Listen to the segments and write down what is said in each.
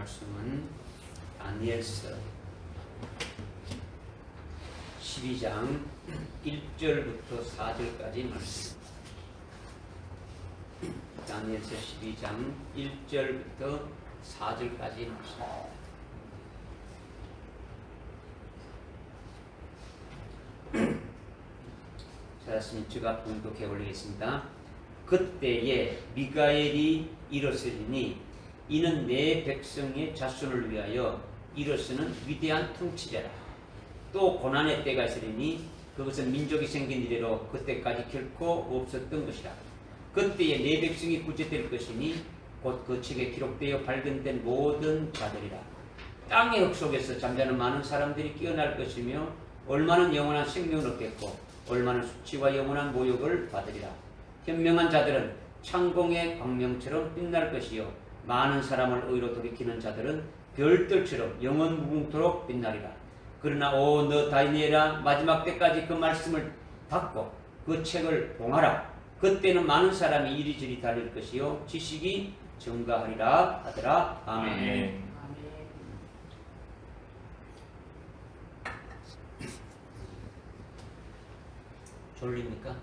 말씀은 다니엘서 12장 1절부터 4절까지 말씀. 다니엘서 12장 1절부터 4절까지 말씀. 찾았으면 제가 봉독해 올리겠습니다. 그때에 미가엘이 일어서리니 이는 내 백성의 자손을 위하여 일어서는 위대한 통치자라. 또 고난의 때가 있으리니 그것은 민족이 생긴 이래로 그때까지 결코 없었던 것이라. 그때에 내 백성이 구제될 것이니 곧 그 책에 기록되어 발견된 모든 자들이라. 땅의 흙 속에서 잠자는 많은 사람들이 깨어날 것이며 얼마는 영원한 생명을 얻겠고 얼마는 수치와 영원한 모욕을 받으리라. 현명한 자들은 창공의 광명처럼 빛날 것이요 많은 사람을 의로 돌이키는 자들은 별들처럼 영원 무궁토록 빛나리라. 그러나 오 너 다니엘아, 마지막 때까지 그 말씀을 받고 그 책을 봉하라. 그때는 많은 사람이 이리저리 달릴 것이요 지식이 증가하리라 하더라. 아멘. 졸립니까?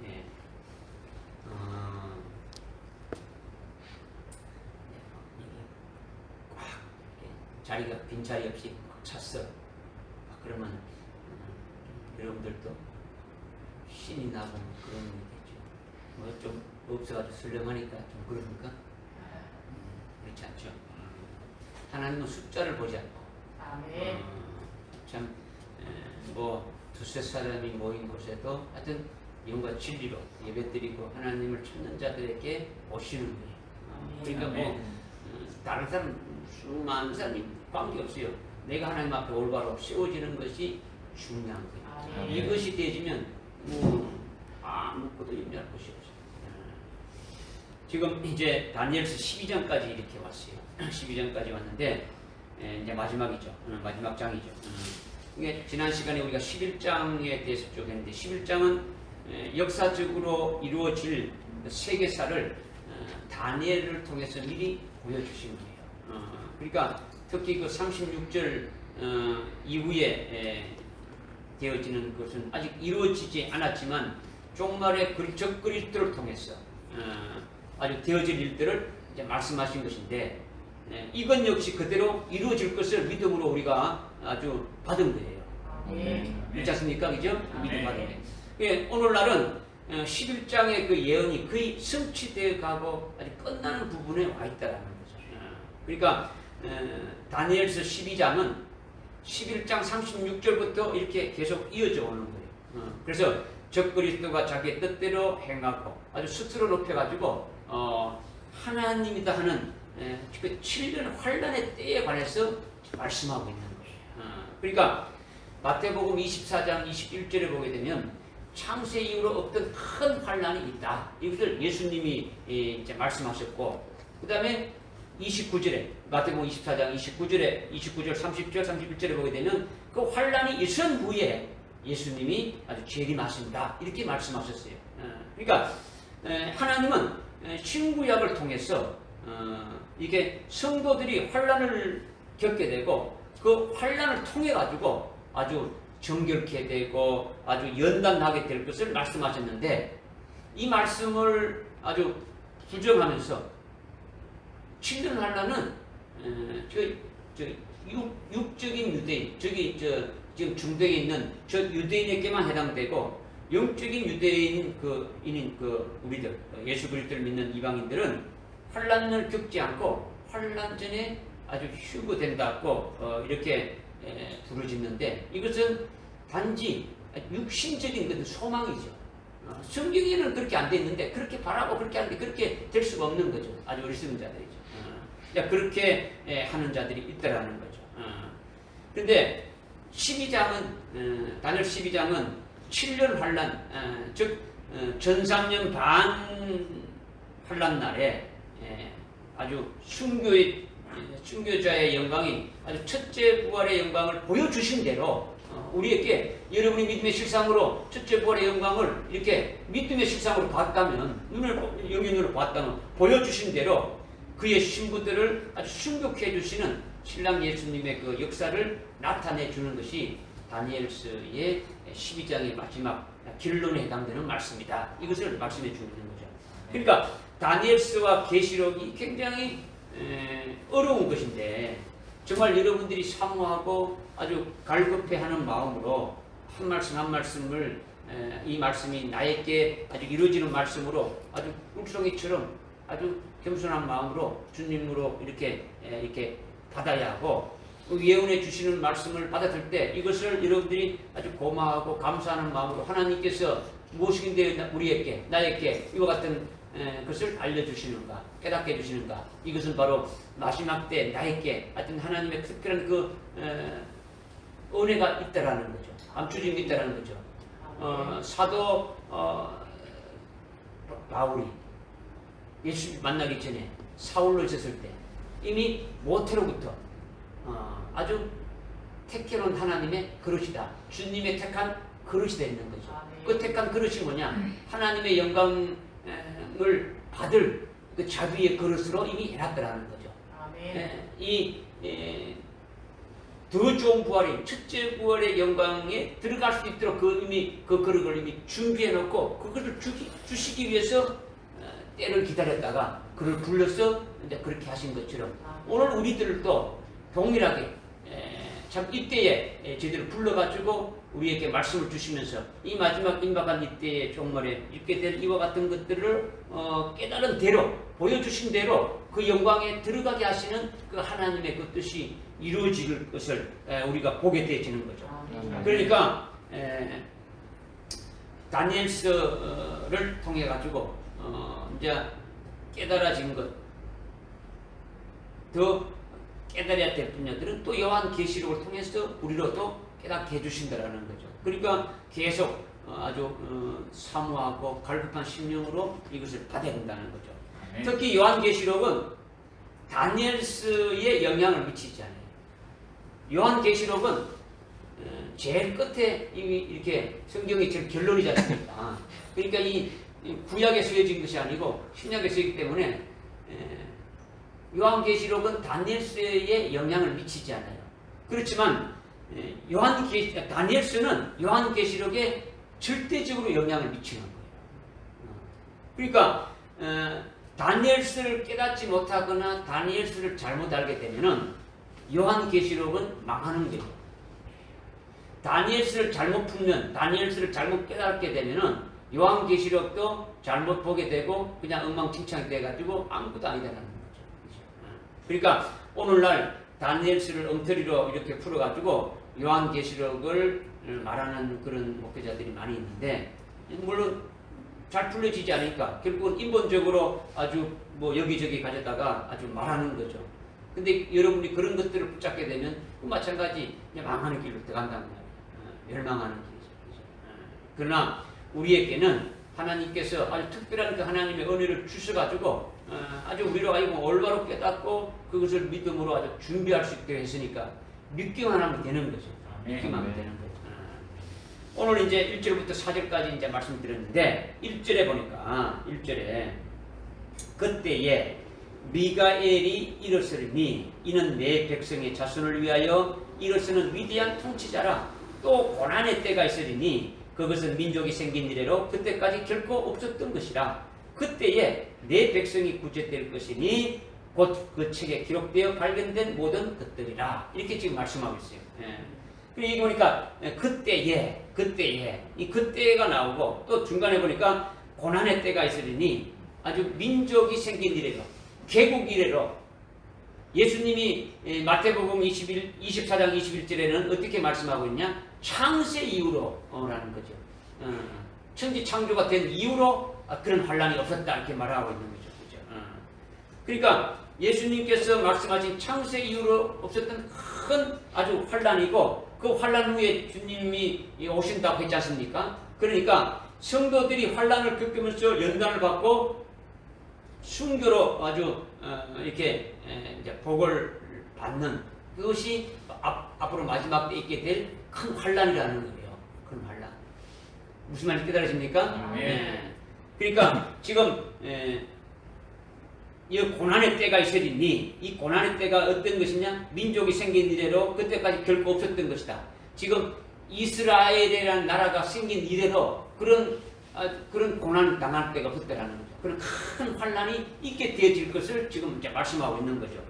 예. 꽉 자리가 빈 자리 없이 꽉 찼어. 그러면 여러분들도 신이 나고 그런 얘기죠. 뭐 좀 없어가지고 술렁하니까 좀 그러니까 그렇지 않죠. 하나님은 숫자를 보지 않고 참 뭐 두세 사람이 모인 곳에도 하여튼 영과 진리로 예배드리고 하나님을 찾는 자들에게 오시는 거예요. 그러니까 뭐 다른 사람 수많은 사람이 관계없어요. 내가 하나님 앞에 올바로 세워지는 것이 중요한 거예요. 이것이 되어지면 뭐 아무것도 염려할 것이 없어요. 지금 이제 다니엘서 12장까지 이렇게 왔어요. 12장까지 왔는데 이제 마지막이죠. 마지막 장이죠. 이게 지난 시간에 우리가 11장에 대해서 쭉 했는데 11장은 역사적으로 이루어질 세계사를 다니엘을 통해서 미리 보여주신 거예요. 그러니까 특히 그 36절 이후에 되어지는 것은 아직 이루어지지 않았지만 종말의 적그리스도를 통해서 아주 되어질 일들을 이제 말씀하신 것인데 이건 역시 그대로 이루어질 것을 믿음으로 우리가 아주 받은 거예요. 그렇지 않습니까? 그죠? 믿음 받은 거예요. 예, 오늘날은 11장의 그 예언이 거의 성취되어 가고 아주 끝나는 부분에 와 있다는 거죠. 그러니까 다니엘서 12장은 11장 36절부터 이렇게 계속 이어져 오는 거예요. 그래서 적그리스도가 자기의 뜻대로 행하고 아주 스스로 높여가지고 하나님이다 하는 그 7년 환란의 때에 관해서 말씀하고 있는 거예요. 그러니까 마태복음 24장 21절에 보게 되면 창세 이후로 없던 큰 환란이 있다. 이것을 예수님이 이제 말씀하셨고, 그 다음에 29절에 마태복음 24장 29절, 30절, 31절에 보게 되면 그 환란이 있은 후에 예수님이 아주 재림하신다. 이렇게 말씀하셨어요. 그러니까 하나님은 신구약을 통해서 이게 성도들이 환란을 겪게 되고 그 환란을 통해 가지고 아주 정결케 되고 아주 연단하게 될 것을 말씀하셨는데 이 말씀을 아주 부정하면서 7년 환란은 육적인 유대인, 지금 중동에 있는 저 유대인에게만 해당되고 영적인 유대인인 우리들 예수 그리스도를 믿는 이방인들은 환란을 겪지 않고 환란 전에 아주 휴거된다고 이렇게 부르짖는데 이것은 단지 육신적인 소망이죠. 성경에는 그렇게 안 돼 있는데 그렇게 바라고 그렇게 하는데 그렇게 될 수가 없는 거죠. 아주 어리석은 자들이죠. 그렇게 하는 자들이 있다라는 거죠. 그런데 12장은 다니엘 12장은 7년 환란, 즉 전상년 반 환란 날에 아주 순교자의 영광이 아주 첫째 부활의 영광을 보여주신 대로 우리에게 여러분이 믿음의 실상으로 첫째 부활의 영광을 이렇게 믿음의 실상으로 봤다면 영의 눈으로 봤다면 보여주신 대로 그의 신부들을 아주 순교케 해주시는 신랑 예수님의 그 역사를 나타내 주는 것이 다니엘서의 12장의 마지막 결론에 해당되는 말씀이다. 이것을 말씀해 주는 거죠. 그러니까 다니엘서와 계시록이 굉장히 어려운 것인데 정말 여러분들이 사모하고 아주 갈급해하는 마음으로 한 말씀 한 말씀을 이 말씀이 나에게 아주 이루어지는 말씀으로 아주 꿀송이처럼 아주 겸손한 마음으로 주님으로 이렇게 받아야 하고 예언해 주시는 말씀을 받아들 때 이것을 여러분들이 아주 고마워하고 감사하는 마음으로 하나님께서 무엇인데 우리에게 나에게 이와 같은 것을 알려주시는가 깨닫게 해주시는가 이것은 바로 마지막 때 나에게 하여튼 하나님의 특별한 그 은혜가 있다라는 거죠. 감추짐이 있다라는 거죠. 사도 바울이 예수 만나기 전에 사울로 있었을 때 이미 모태로부터 아주 택해놓은 하나님의 그릇이다. 주님의 택한 그릇이 되는 거죠. 그 택한 그릇이 뭐냐? 하나님의 영광을 받을 그 자비의 그릇으로 이미 해놨더라는 거죠. 더 좋은 부활이 첫째 부활의 영광에 들어갈 수 있도록 이미 그 그릇을 이미 준비해놓고 그것을 주시기 위해서 때를 기다렸다가 그를 불러서 이제 그렇게 하신 것처럼 오늘 우리들도 동일하게 참 이때에 저희들을 불러가지고 우리에게 말씀을 주시면서 이 마지막 임박한 이때의 종말에 있게 될 이와 같은 것들을 깨달은 대로 보여주신 대로 그 영광에 들어가게 하시는 그 하나님의 그 뜻이 이루어질 것을 우리가 보게 되어지는 거죠. 그러니까 다니엘서를 통해 가지고 이제 깨달아진 것 더 깨달아야 될 분야들은 또 요한계시록을 통해서 우리로 또 깨닫게 해주신다라는 거죠. 그러니까 계속 아주 사모하고 갈급한 심령으로 이것을 받아야 된다는 거죠. 특히 요한계시록은 다니엘서에 영향을 미치지 않아요. 요한계시록은 제일 끝에 이미 이렇게 성경이 지금 결론이지 않습니까? 그러니까 이 구약에 쓰여진 것이 아니고 신약에 쓰이기 때문에 요한계시록은 다니엘서에 영향을 미치지 않아요. 그렇지만 다니엘서는 요한계시록에 절대적으로 영향을 미치는 거예요. 그러니까 다니엘서를 깨닫지 못하거나 다니엘서를 잘못 알게 되면은 요한계시록은 망하는 거예요. 다니엘서를 잘못 풀면 다니엘서를 잘못 깨닫게 되면은 요한계시록도 잘못 보게 되고 그냥 엉망진창이 돼가지고 아무것도 아니다라는 거죠. 그러니까 오늘날 다니엘서를 엉터리로 이렇게 풀어가지고 요한계시록을 말하는 그런 목회자들이 많이 있는데 물론 잘 풀려지지 않으니까 결국은 인본적으로 아주 뭐 여기저기 가져다가 아주 말하는 거죠. 근데 여러분이 그런 것들을 붙잡게 되면 마찬가지 그냥 망하는 길로 들어간단 말이에요. 멸망하는 길이죠. 그러나 우리에게는 하나님께서 아주 특별한 그 하나님의 은혜를 주셔가지고 아주 우리로 하여금 올바로 깨닫고 그것을 믿음으로 아주 준비할 수 있게 했으니까 믿기만 하면 되는 거죠. 믿기만 하면 되는 거죠. 오늘 이제 1절부터 4절까지 이제 말씀드렸는데 1절에 보니까 1절에 그때에 미가엘이 일어서리니 이는 내 백성의 자손을 위하여 일어서는 위대한 통치자라. 또 고난의 때가 있으리니 그것은 민족이 생긴 이래로 그때까지 결코 없었던 것이라. 그때에 내 백성이 구제될 것이니 곧 그 책에 기록되어 발견된 모든 것들이라. 이렇게 지금 말씀하고 있어요. 그리고 보니까 그때에 이 그때가 나오고 또 중간에 보니까 고난의 때가 있으리니 아주 민족이 생긴 이래로 개국 이래로 예수님이 마태복음 24장 21절에는 어떻게 말씀하고 있냐? 창세 이후로 라는 거죠. 천지 창조가 된 이후로 그런 환란이 없었다 이렇게 말하고 있는 거죠. 그죠? 그러니까 예수님께서 말씀하신 창세 이후로 없었던 큰 아주 환란이고 그 환란 후에 주님이 오신다고 했지 않습니까? 그러니까 성도들이 환란을 겪으면서 연단을 받고 순교로 아주 이렇게 이제 복을 받는 그것이 앞으로 마지막 때 있게 될 큰 환란이라는 거예요. 큰 환란. 무슨 말인지 깨달으십니까? 네. 그러니까 지금 이 고난의 때가 있으리니 이 고난의 때가 어떤 것이냐? 민족이 생긴 이래로 그때까지 결코 없었던 것이다. 지금 이스라엘이라는 나라가 생긴 이래로 그런 고난 당할 때가 없었다라는 거죠. 그런 큰 환란이 있게 되어질 것을 지금 이제 말씀하고 있는 거죠.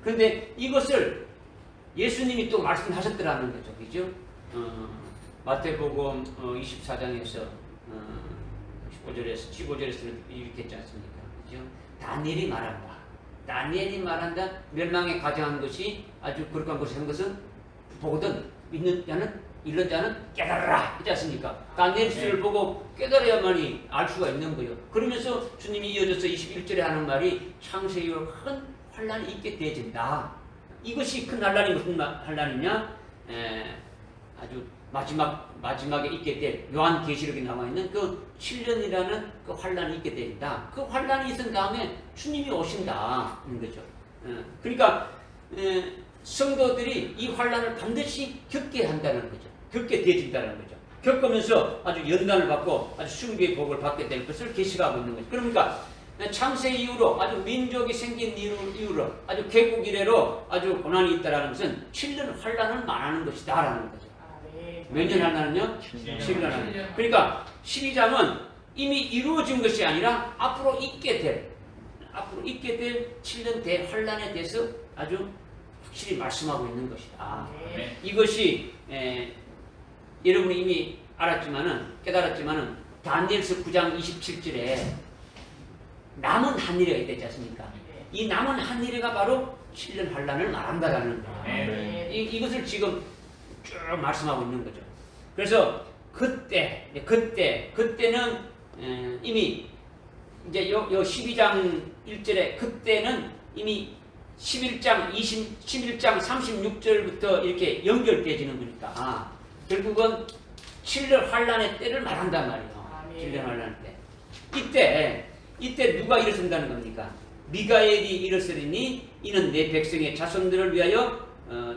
그런데 이것을 예수님이 또 말씀하셨더라는 거죠. 그죠? 마태복음 24장에서 15절에서는 이렇게 했지 않습니까? 그죠? 다니엘이 말한다. 다니엘이 말한다. 멸망에 가장한 것이 아주 거룩한 것이 한 것은 보거든 믿는 자는 읽는 자는 깨달아라 있지 않습니까? 다니엘 시를 보고 깨달아야만이 알 수가 있는 거예요. 그러면서 주님이 이어져서 21절에 하는 말이 창세 이후 큰 환란이 있게 되어진다. 이것이 큰 환란이 무슨 환란이냐? 아주 마지막에 있게 될 요한계시록에 남아있는 그 7년이라는 그 환란이 있게 된다. 그 환란이 있은 다음에 주님이 오신다는 거죠. 그러니까 성도들이 이 환란을 반드시 겪게 한다는 거죠. 겪게 되어진다는 거죠. 겪으면서 아주 연단을 받고 아주 숭배의 복을 받게 될 것을 계시하고 있는 거죠. 그러니까 창세 이후로 아주 민족이 생긴 이후로 아주 개국 이래로 아주 고난이 있다라는 것은 7년 환란을 말하는 것이다라는 거죠. 몇 년 환란은요? 7년 환란. 그러니까 12장은 이미 이루어진 것이 아니라 앞으로 있게 될 7년 대환란에 대해서 아주 확실히 말씀하고 있는 것이다. 이것이 여러분이 이미 깨달았지만은 다니엘서 9장 27절에 남은 한일회가 되지 않습니까? 이 남은 한일회가 바로 7년 환란을 말한다라는 거예요. 이것을 지금 쭉 말씀하고 있는 거죠. 그래서 그때는 이미 이제 요 12장 1절에 그때는 이미 11장 36절부터 이렇게 연결되어지는 거니까 결국은 7년 환란의 때를 말한단 말이에요. 7년 환란의 때. 이때 누가 일어선다는 겁니까? 미가엘이 일어서리니 이는 내 백성의 자손들을 위하여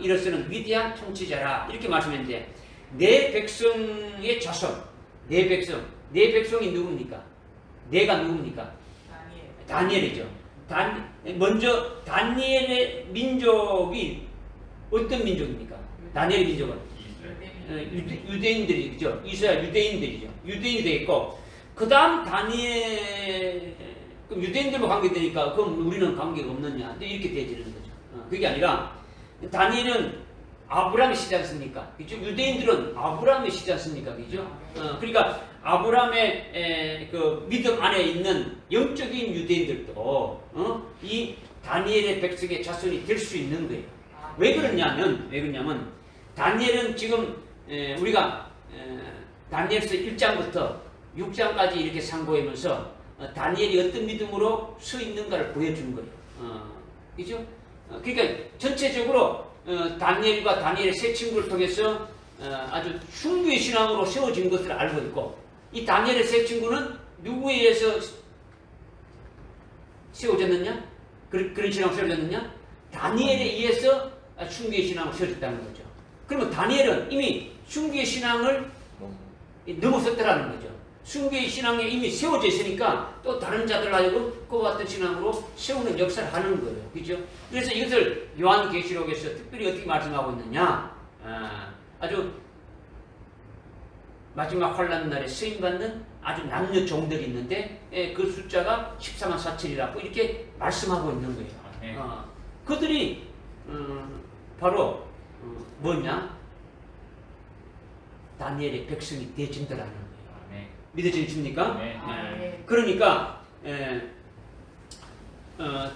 일어서는 위대한 통치자라. 이렇게 말씀했는데 내 백성의 자손, 내 백성이 누굽니까? 내가 누굽니까? 다니엘이죠. 먼저 다니엘의 민족이 어떤 민족입니까? 다니엘의 민족은 유대인들이죠. 이스라엘 유대인들이죠. 유대인이 되겠고 그 다음 그럼 유대인들과 관계되니까 그럼 우리는 관계가 없느냐 이렇게 되어지는 거죠. 그게 아니라 다니엘은 아브라함의 시지 않습니까? 그죠? 유대인들은 아브라함의 시지 않습니까? 그죠? 그러니까 아브라함의 그 믿음 안에 있는 영적인 유대인들도 이 다니엘의 백성의 자손이 될 수 있는 거예요. 왜 그러냐면 다니엘은 지금 우리가 다니엘서 1장부터 6장까지 이렇게 상고하면서 다니엘이 어떤 믿음으로 서 있는가를 보여준 거예요. 그죠? 그러니까 전체적으로 다니엘과 다니엘의 세 친구를 통해서 아주 숭배의 신앙으로 세워진 것을 알고 있고 이 다니엘의 세 친구는 누구에 의해서 세워졌느냐? 그런 신앙으로 세워졌느냐? 다니엘에 의해서 숭배의 신앙으로 세워졌다는 거죠. 그러면 다니엘은 이미 숭배의 신앙을 넘어섰다는 거죠. 숭배의 신앙에 이미 세워져 있으니까 또 다른 자들 하여금 그와 같은 신앙으로 세우는 역사를 하는 거예요. 그죠? 그래서 이것을 요한계시록에서 특별히 어떻게 말씀하고 있느냐? 아주 마지막 환란 날에 쓰임받는 아주 남녀 종들이 있는데 그 숫자가 14만 4천이라고 이렇게 말씀하고 있는 거예요. 그들이 바로 뭐냐? 다니엘의 백성이 되어진다라는 거예요. 믿어지십니까? 그러니까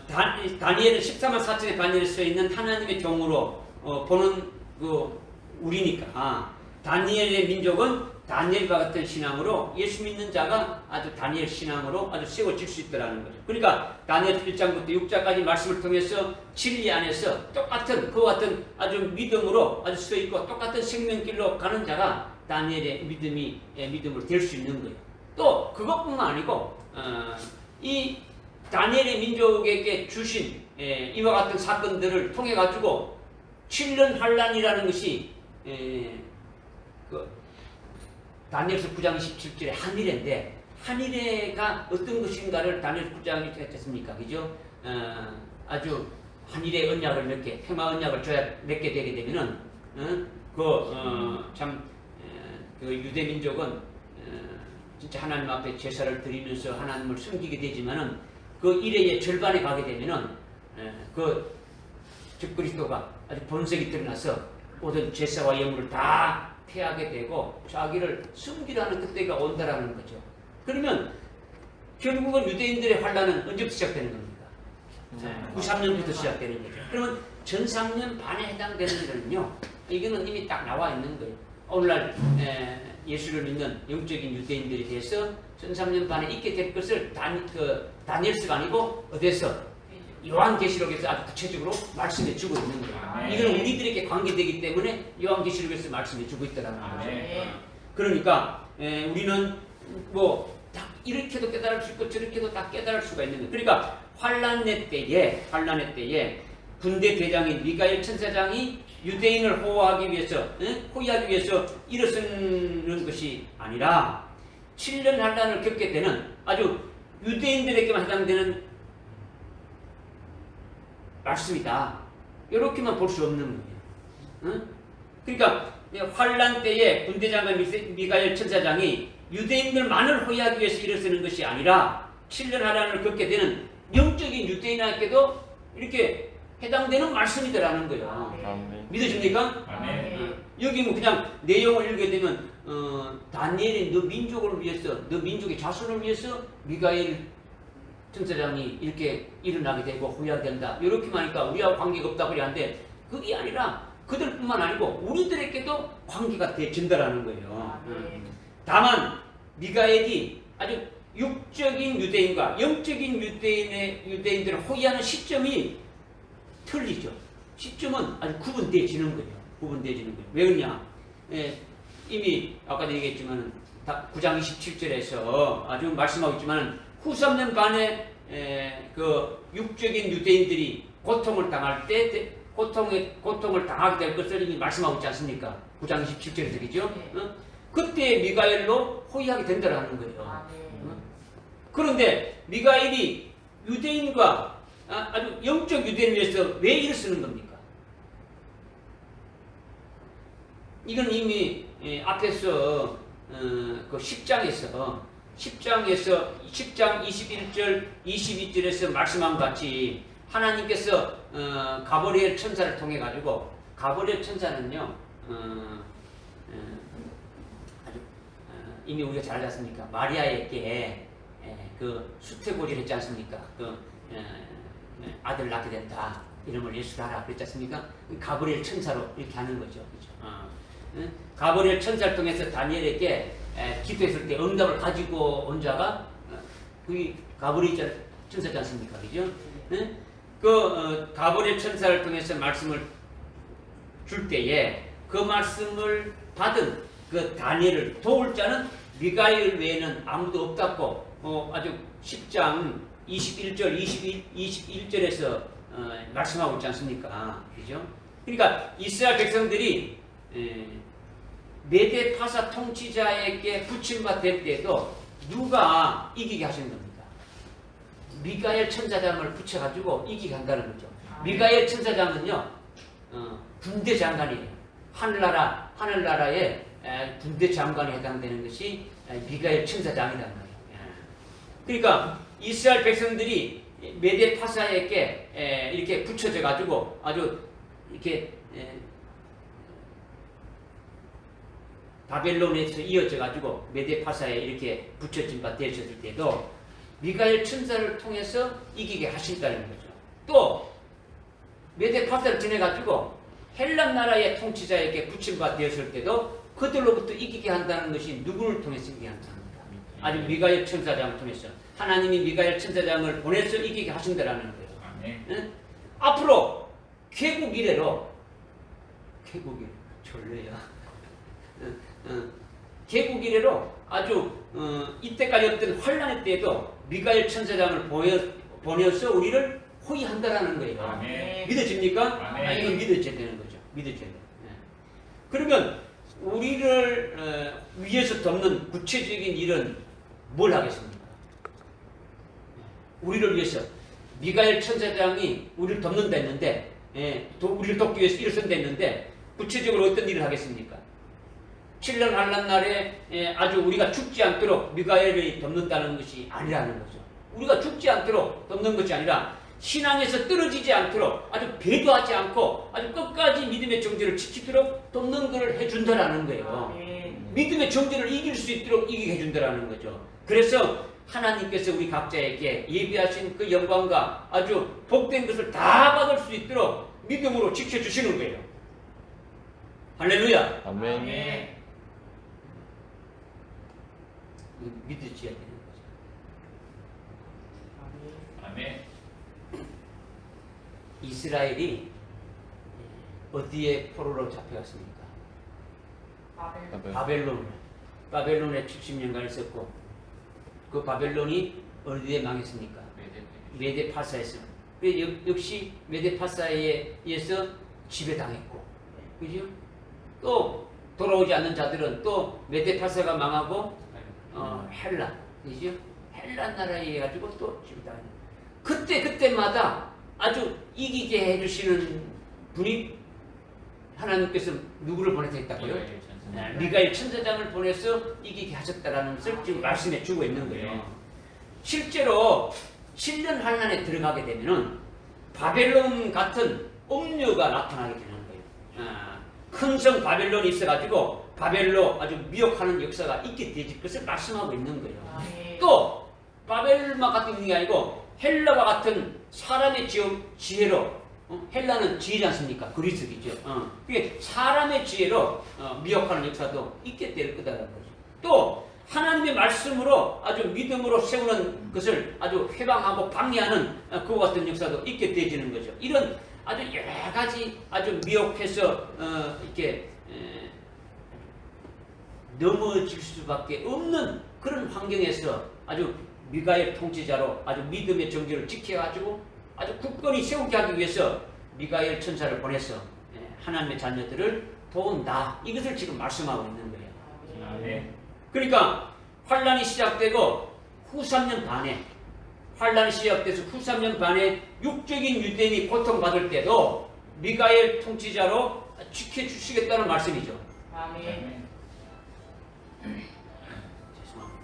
다니엘은 14만 4천의 다니엘에 써 있는 하나님의 종으로 보는 그 우리니까 다니엘의 민족은 다니엘과 같은 신앙으로 예수 믿는 자가 아주 다니엘 신앙으로 아주 세워질 수 있다는 거죠. 그러니까 다니엘 1장부터 6장까지 말씀을 통해서 진리 안에서 똑같은 그와 같은 아주 믿음으로 아주 서 있고 똑같은 생명길로 가는 자가 다니엘의 믿음으로 될 수 있는 거예요. 또 그것뿐만 아니고 이 다니엘의 민족에게 주신 이와 같은 사건들을 통해 가지고 7년 환란이라는 것이 그 다니엘서 9장 27절에 한일인데 한일회가 어떤 것인가를 다니엘 9장에 했습니까? 그죠? 아주 한일의 언약을 맺게, 평화 언약을 맺게 되게 되면은, 그 유대 민족은 진짜 하나님 앞에 제사를 드리면서 하나님을 섬기게 되지만은 그 일의 절반에 가게 되면은 그 적그리스도가 아주 본색이 드러나서 모든 제사와 예물을 다 패하게 되고 자기를 숨기라는 그때가 온다라는 거죠. 그러면 결국은 유대인들의 환란은 언제부터 시작되는 겁니까? 93년부터 시작되는 거죠. 그러면 전상년 반에 해당되는 거는요, 이거는 이미 딱 나와 있는 거예요. 오늘날 예수를 믿는 영적인 유대인들에 대해서 전상년 반에 있게 될 것을 다니엘서가 아니고 어디서? 요한계시록에서 아주 구체적으로 말씀해 주고 있는 거예요. 이건 우리들에게 관계되기 때문에 요한계시록에서 말씀해 주고 있다는 거죠. 그러니까 우리는 뭐 딱 이렇게도 깨달을 수 있고 저렇게도 딱 깨달을 수가 있는 거예요. 그러니까 환란의 때에 군대 대장인 미가엘 천사장이 유대인을 호위하기 위해서 일어서는 것이 아니라 7년 환란을 겪게 되는 아주 유대인들에게만 해당되는 말씀이다. 이렇게만 볼 수 없는 거예요. 그러니까 환란 때에 군대장관 미가엘 천사장이 유대인들만을 호위하기 위해서 일어서는 것이 아니라 7년 환란을 겪게 되는 영적인 유대인에게도 이렇게 해당되는 말씀이더라는 거예요. 믿으십니까? 여기 뭐 그냥 내용을 읽게 되면 다니엘이 너 민족을 위해서, 너 민족의 자손을 위해서 미가엘 천사장이 이렇게 일어나게 되고 호위하게 된다. 이렇게만 하니까 우리하고 관계가 없다고 그래 하는데 그게 아니라 그들뿐만 아니고 우리들에게도 관계가 되진다라는 거예요. 다만 미가엘이 아주 육적인 유대인과 영적인 유대인들을 호위하는 시점이 틀리죠. 시점은 아주 구분되어지는 거예요. 왜 그러냐? 이미 아까도 얘기했지만 9장 27절에서 아주 말씀하고 있지만 후 3년 반에 그 육적인 유대인들이 고통을 당할 때 고통을 당하게 될 것을 이미 말씀하고 있지 않습니까? 9장 27절에서 그죠? 그때 미가엘로 호위하게 된다라는 거예요. 그런데 미가엘이 유대인과 아주 영적 유대인을 위해서 왜 일을 쓰는 겁니까? 이건 이미 앞에서 그 10장 21절, 22절에서 말씀한 같이 하나님께서 가브리엘 천사를 통해 가지고 가브리엘 천사는요 아주 이미 우리가 잘 알지 않습니까? 마리아에게 그 수태고지를 했지 않습니까? 아들 낳게 된다. 이름을 예수다라 그랬지 않습니까? 가브리엘 천사로 이렇게 하는 거죠. 그렇죠? 가브리엘 천사를 통해서 다니엘에게 기도했을 때 응답을 가지고 온 자가 그 가브리엘 천사지 않습니까? 그죠? 가브리엘 천사를 통해서 말씀을 줄 때에 그 말씀을 받은 그 다니엘을 도울 자는 미가엘 외에는 아무도 없다고 아주 10장 21절, 21절에서 말씀하고 있지 않습니까? 그죠? 그러니까 이스라엘 백성들이 메대 파사 통치자에게 붙임받을 때도 누가 이기게 하신 겁니까? 미가엘 천사장을 붙여가지고 이기게 한다는 거죠. 미가엘 천사장은요, 군대 장관이에요. 하늘나라의 군대 장관에 해당되는 것이 미가엘 천사장이란 말이에요. 그러니까 이스라엘 백성들이 메대 파사에게 이렇게 붙여져 가지고 아주 이렇게 바벨론에서 이어져 가지고 메대 파사에 이렇게 붙여진 바 되셨을 때도 미가엘 천사를 통해서 이기게 하신다는 거죠. 또 메대 파사를 지내 가지고 헬란 나라의 통치자에게 붙임 바 되었을 때도 그들로부터 이기게 한다는 것이 누구를 통해서 이기게 한다는 겁니까? 아주 미가엘 천사장을 통해서 하나님이 미가엘 천사장을 보내서 이기게 하신다라는 거예요. 응? 앞으로 개국 이래로 졸려요. 개국 이래로 아주 이때까지 어떤 환란의 때에도 미가엘 천사장을 보내서 우리를 호위한다라는 거예요. 아멘. 믿어집니까? 이건 믿어져야 되는 거죠. 믿어져야 돼요. 그러면 우리를 위해서 돕는 구체적인 일은 뭘 하겠습니까? 우리를 위해서 미가엘 천사장이 우리를 돕는다 했는데, 우리를 돕기 위해서 일선다 했는데 구체적으로 어떤 일을 하겠습니까? 7년 환난 날에 아주 우리가 죽지 않도록 미가엘이 돕는다는 것이 아니라는 거죠. 우리가 죽지 않도록 돕는 것이 아니라 신앙에서 떨어지지 않도록 아주 배도하지 않고 아주 끝까지 믿음의 정죄를 지키도록 돕는 것을 해준다라는 거예요. 믿음의 정죄를 이길 수 있도록 이기게 해준다라는 거죠. 그래서 하나님께서 우리 각자에게 예비하신 그 영광과 아주 복된 것을 다 받을 수 있도록 믿음으로 지켜주시는 거예요. 할렐루야. 아멘. 믿으셔야 되는 거죠. 아멘. 이스라엘이 어디에 포로로 잡혀갔습니까? 바벨론에 70년간 있었고 그 바벨론이 어디에 망했습니까? 메데파사에서. 역시 메데파사에 의해서 지배당했고, 그죠? 또 돌아오지 않는 자들은 또 메데파사가 망하고 헬라, 그죠? 헬라 나라에 의해 가지고 또 지배당했고, 그때마다 아주 이기게 해주시는 분이 하나님께서 누구를 보내셨다고요? 미가엘 천사장을 보내서 이기게 하셨다라는 것을 지금 말씀해 주고 있는 거예요. 실제로 7년 환난에 들어가게 되면은 바벨론 같은 음료가 나타나게 되는 거예요. 큰 성 바벨론이 있어가지고 바벨로 아주 미혹하는 역사가 있게 되질 것을 말씀하고 있는 거예요. 또 바벨만 같은 게 아니고 헬라와 같은 사람의 지혜로, 헬라는 지혜지 않습니까? 그리스기죠. 그게 사람의 지혜로 미혹하는 역사도 있게 될 거다라는 거죠. 또 하나님의 말씀으로 아주 믿음으로 세우는 것을 아주 해방하고 방해하는 그와 같은 역사도 있게 되지는 거죠. 이런 아주 여러 가지 아주 미혹해서 이렇게 넘어질 수밖에 없는 그런 환경에서 아주 미가엘 통치자로 아주 믿음의 정죄를 지켜가지고 아주 굳건히 세우게 하기 위해서 미가엘 천사를 보내서 하나님의 자녀들을 도운다. 이것을 지금 말씀하고 있는 거예요. 그러니까 환란이 시작되고 후 3년 반에 환란이 시작돼서 후 3년 반에 육적인 유대인이 고통받을 때도 미가엘 통치자로 지켜주시겠다는 말씀이죠. 아멘. 죄송합니다.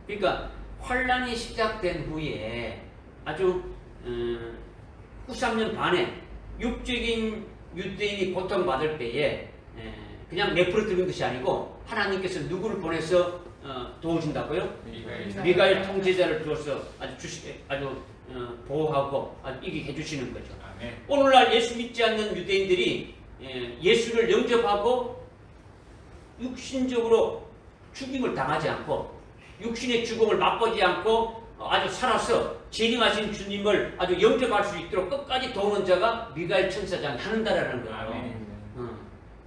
그러니까 환란이 시작된 후에 아주 후 3년 반에 육적인 유대인이 고통받을 때에 그냥 내버려두는 것이 아니고 하나님께서 누구를 보내서 도와준다고요? 미가엘 통제자를 두어서 아주 보호하고 아주 이기게 해주시는 거죠. 오늘날 예수 믿지 않는 유대인들이 예수를 영접하고 육신적으로 죽임을 당하지 않고 육신의 죽음을 맛보지 않고 아주 살아서 재림하신 주님을 아주 영접할 수 있도록 끝까지 도우는 자가 미가엘 천사장이 하는다라는 거예요.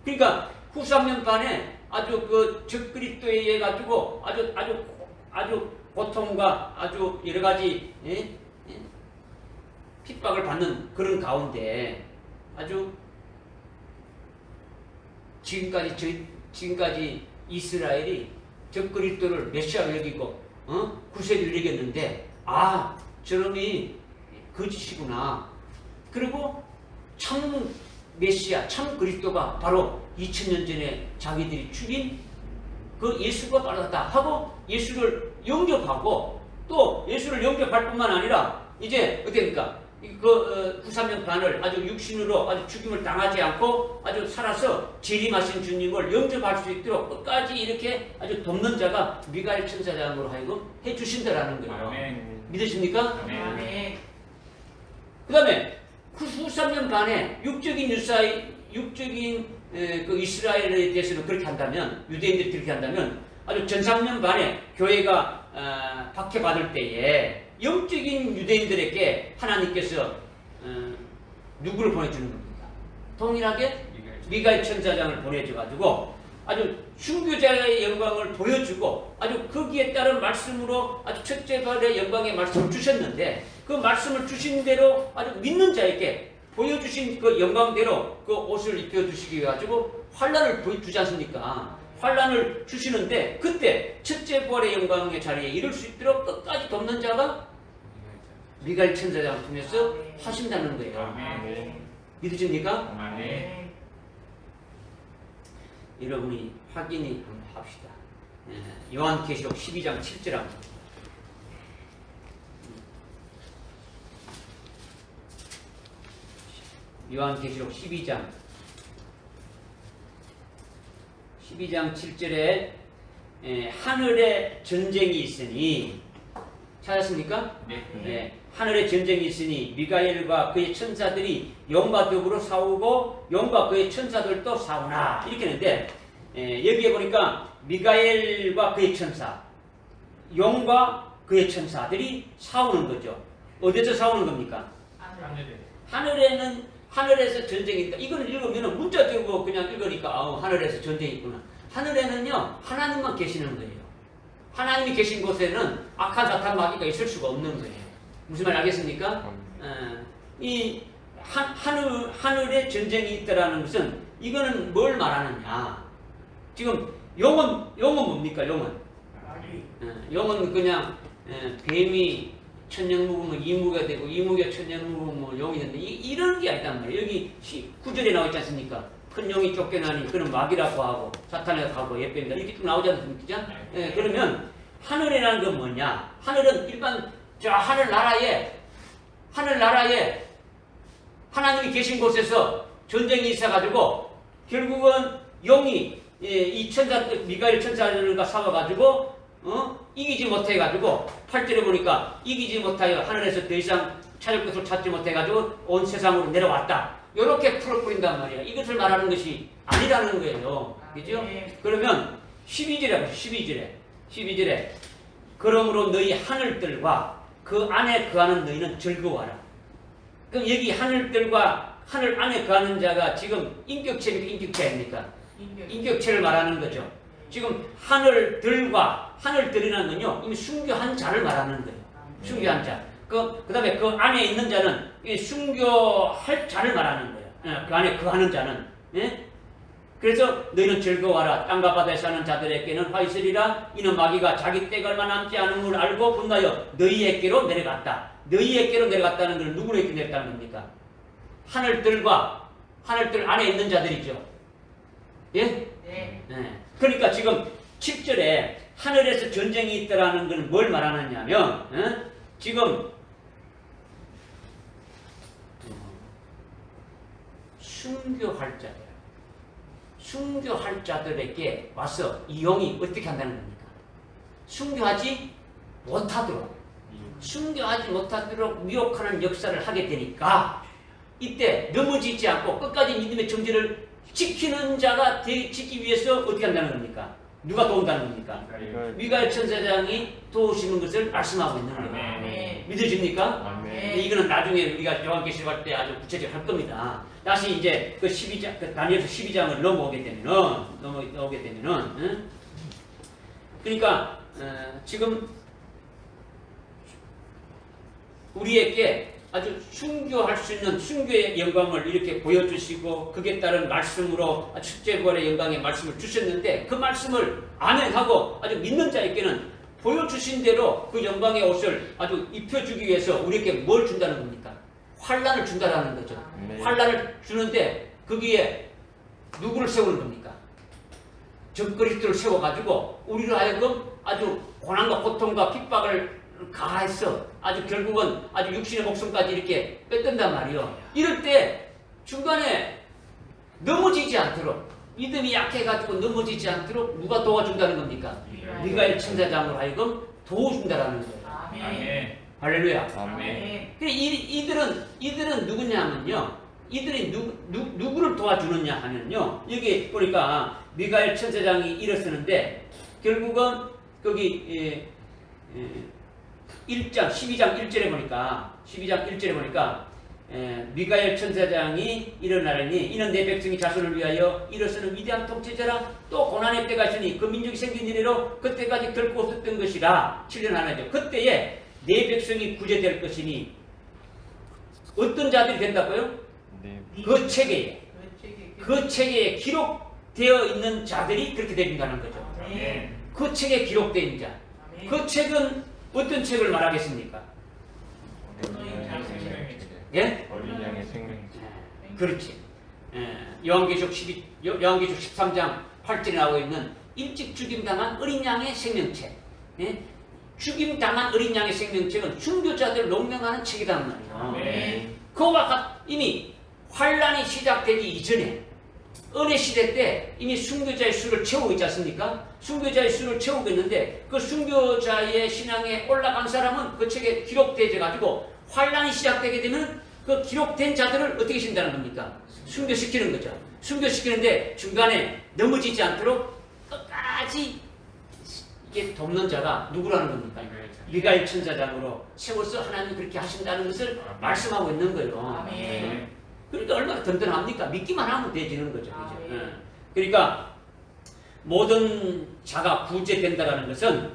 그러니까 후 3년 반에 아주 그 적그리스도에 의해 가지고 아주 고통과 아주 여러 가지 핍박을 받는 그런 가운데 아주 지금까지 이스라엘이 적그리스도를 메시아로 여기고 구세주를 여겼는데 저놈이 거짓이구나. 그리고 참 메시아, 참 그리스도가 바로 2000년 전에 자기들이 죽인 그 예수가 바로다 하고 예수를 영접하고 또 예수를 영접할 뿐만 아니라 이제 어떻습니까? 그 93년 반을 아주 육신으로 아주 죽임을 당하지 않고 아주 살아서 재림하신 주님을 영접할 수 있도록 끝까지 이렇게 아주 돕는 자가 미가엘 천사장으로 하여금 해주신다라는 거예요. 아멘. 믿으십니까? 아멘. 그 다음에 후 3년 반에 육적인 그 이스라엘에 대해서는 그렇게 한다면, 유대인들이 그렇게 한다면 아주 전 3년 반에 교회가 박해받을 때에 영적인 유대인들에게 하나님께서 누구를 보내주는 겁니까? 동일하게 미가엘 천사장을 보내줘가지고 아주 순교자의 영광을 보여주고 아주 거기에 따른 말씀으로 아주 첫째 발의 영광의 말씀을 주셨는데 그 말씀을 주신 대로 아주 믿는 자에게 보여주신 그 영광대로 그 옷을 입혀주시기 위해 가지고 환란을 보여주지 않습니까? 환란을 주시는데 그때 첫째 부활의 영광의 자리에 이룰 수 있도록 끝까지 돕는 자가 미가엘 천사장을 통해서 하신다는 거예요. 아멘. 믿으십니까? 아멘. 여러분이 확인이 한번 합시다. 요한계시록 12장 7절 한번. 요한계시록 12장 7절에 하늘에 전쟁이 있으니 찾았습니까? 네. 하늘에 전쟁이 있으니 미가엘과 그의 천사들이 용과 더불어 싸우고 용과 그의 천사들도 싸우나 이렇게 했는데 여기에 보니까 미가엘과 그의 천사 용과 그의 천사들이 싸우는 거죠. 어디서 싸우는 겁니까? 하늘에. 하늘에서 전쟁이 있다. 이걸 읽으면 문자적으로 그냥 읽으니까 하늘에서 전쟁이 있구나. 하늘에는요 하나님만 계시는 거예요. 하나님이 계신 곳에는 악한 사탄 마귀가 있을 수가 없는 거예요. 무슨 말 알겠습니까? 이 하늘에 전쟁이 있다라는 것은 이거는 뭘 말하느냐? 지금 용은 뭡니까? 용은 그냥 뱀이 천년 묵으면 이무가 되고 이무가 천년 묵으면 용이 되는데 이런 게 아니단 말이에요. 여기 9절에 나와 있지 않습니까? 큰 용이 쫓겨나니 그는 마귀라고 하고 사탄이라고 하고 예뱀이다 이렇게 쭉 나오지 않습니까? 그러면 하늘이라는 건 뭐냐? 하늘은 일반 저 하늘나라에 하나님이 계신 곳에서 전쟁이 있어가지고 결국은 용이 이 천사 미가엘 천사들과 싸워가지고 이기지 못해가지고 8절에 보니까 이기지 못하여 하늘에서 더 이상 찾을 것을 찾지 못해가지고 온 세상으로 내려왔다. 이렇게 풀어버린단 말이야. 이것을 말하는 것이 아니라는 거예요. 그죠? 그러면 12절에 그러므로 너희 하늘들과 그 안에 거하는 너희는 즐거워하라. 그럼 여기 하늘들과 하늘 안에 거하는 자가 지금 인격체입니까? 인격체입니까? 인격체를 말하는 거죠. 지금 하늘들이라는 건요 이미 순교한 자를 말하는 거예요. 순교한 자. 그 다음에 그 안에 있는 자는 순교할 자를 말하는 거예요. 그 안에 거하는 자는. 그래서 너희는 즐거워하라. 땅과 바다에 사는 자들에게는 화 있으리라. 이는 마귀가 자기 때가 얼마 남지 않은 걸 알고 분하여 너희에게로 내려갔다. 너희에게로 내려갔다는 것은 누구에게 내려갔다는 겁니까? 하늘들 안에 있는 자들이죠. 예? 네. 그러니까 지금 7절에 하늘에서 전쟁이 있다라는 건 뭘 말하느냐면 지금 순교할 자들에게 와서 이 영이 어떻게 한다는 겁니까? 순교하지 못하도록 미혹하는 역사를 하게 되니까 이때 넘어지지 않고 끝까지 믿음의 정지를 지키는 자가 지키기 위해서 어떻게 한다는 겁니까? 누가 도운다는 겁니까? 미가엘 천사장이 도우시는 것을 말씀하고 있는 거예요. 아멘. 믿어집니까? 아멘. 이거는 나중에 우리가 요한계시록 할 때 아주 구체적으로 할 겁니다. 다시 이제 그 12장, 다니엘서 12장을 넘어오게 되면은, 그러니까 지금 우리에게 아주 순교할 수 있는 순교의 영광을 이렇게 보여주시고 그에 따른 말씀으로 첫째 부활의 영광의 말씀을 주셨는데 그 말씀을 아멘하고 아주 믿는 자에게는 보여주신 대로 그 영광의 옷을 아주 입혀주기 위해서 우리에게 뭘 준다는 겁니까? 환란을 준다라는 거죠. 환란을 주는데 거기에 누구를 세우는 겁니까? 적그리스도를 세워가지고 우리를 하여금 아주 고난과 고통과 핍박을 가해서 아주 결국은 아주 육신의 목숨까지 이렇게 뺏던단 말이요. 이럴 때 중간에 넘어지지 않도록 믿음이 약해가지고 넘어지지 않도록 누가 도와준다는 겁니까? 미가엘 천사장으로 하여금 도와준다라는 거예요. 아멘. 할렐루야. 아멘. 이들은 누구냐면요. 이들이 누구를 도와주느냐 하면요. 여기 보니까 미가엘 천사장이 일어서는데 결국은 거기 12장 1절에 보니까 미가엘 천사장이 일어나려니 이는 내 백성이 자손을 위하여 일어서는 위대한 통치자라. 또 고난의 때가 있으니 그 민족이 생긴 이래로 그때까지 결코 없었던 것이라. 7년 하나죠. 그때에 내 백성이 구제될 것이니 어떤 자들이 된다고요? 네. 그 체계에. 그 책에 그 책에 기록되어 있는 자들이 그렇게 된다는 거죠. 아멘. 그 책에 기록되어 있는 자. 아멘. 그 책은 어떤 책을 말하겠습니까? 예? 어린 양의 생명. 그렇지. 요한계시록 13장 8절에 나오고 있는 일찍 죽임당한 어린 양의 생명책. 예? 죽임당한 어린 양의 생명책은 순교자들 농명하는 책이란 말이에요. 아멘. 그와 이미 환란이 시작되기 이전에 은혜 시대 때 이미 순교자의 수를 채우고 있지 않습니까? 순교자의 수를 채우고 있는데 그 순교자의 신앙에 올라간 사람은 그 책에 기록되어 가지고 환란이 시작되게 되면 그 기록된 자들을 어떻게 신다는 겁니까? 순교시키는 거죠. 순교시키는데 중간에 넘어지지 않도록 끝까지 이게 돕는 자가 누구라는 겁니까? 미가엘 천사장으로 세워서 하나님이 그렇게 하신다는 것을 말씀하고 있는 거예요. 아멘. 그러니까 얼마나 든든합니까? 믿기만 하면 되지는 거죠. 그죠? 아멘. 예. 그러니까 모든 자가 구제된다는 것은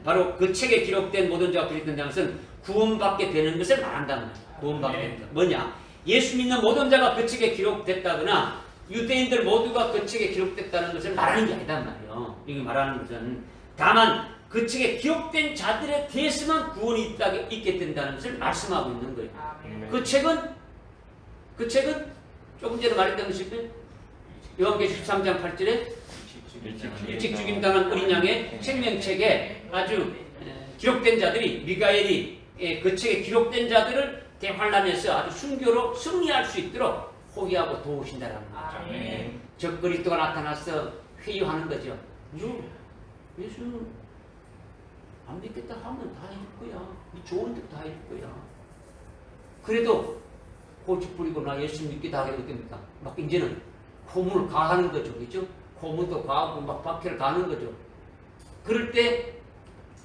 바로 그 책에 기록된 모든 자가 구제된다는 것은 구원받게 되는 것을 말한다는 거예요. 구원받게 아멘. 되는 것. 뭐냐? 예수 믿는 모든 자가 그 책에 기록됐다거나 유대인들 모두가 그 책에 기록됐다는 것을 말하는 게 아니단 말이에요. 이게 말하는 것은 다만 그 책에 기록된 자들에 대해서만 구원이 있게 된다는 것을 말씀하고 있는 거예요. 아멘. 그 책은 조금 전에 말했던 것이 요한계시록 13장 8절에 일찍 죽임당한 어린 양의 생명책에 아주 기록된 자들이 미가엘이 그 책에 기록된 자들을 대환란에서 아주 순교로 승리할 수 있도록 호위하고 도우신다라는 거죠. 아멘. 저 그리스도가 나타나서 회유하는 거죠. 예수 안 믿겠다 하면 다 해줄 거야. 좋은 뜻 다 해줄 거야. 그래도 고집 부리고 나 예수 믿기다 하게 어떻습니까? 막 이제는 고문을 가하는 거죠. 그죠? 고문도 가하고 막 박해를 가하는 거죠. 그럴 때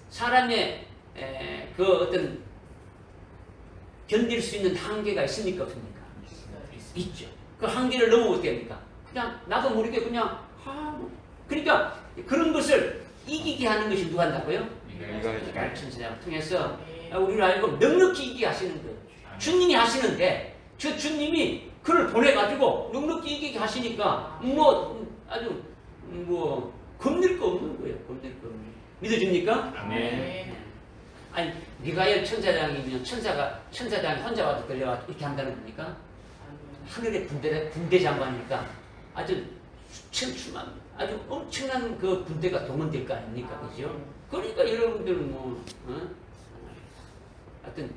사람의 그 어떤 견딜 수 있는 한계가 있습니까? 없습니까? 있죠. 그 한계를 넘으면 어떻게 합니까? 그냥 나도 모르게 그냥 그러니까 그런 것을 이기게 하는 것이 누가 한다고요? 미가엘 천사장을 통해서 우리를 알고 넉넉히 이기게 하시는 거예요. 주님이 하시는데 저 주님이 그를 보내가지고 넉넉히 이기게 하시니까 아주 겁낼 거 없는 거예요. 겁낼 거 없는 거예요. 믿어집니까? 아멘. 아니 미가엘 천사장이면 천사장이 혼자 와도 끌려와 이렇게 한다는 겁니까? 하늘의 군대 장관이니까 아주 수천 아주 엄청난 그 군대가 동원될 거 아닙니까? 그죠? 그러니까 여러분들 하여튼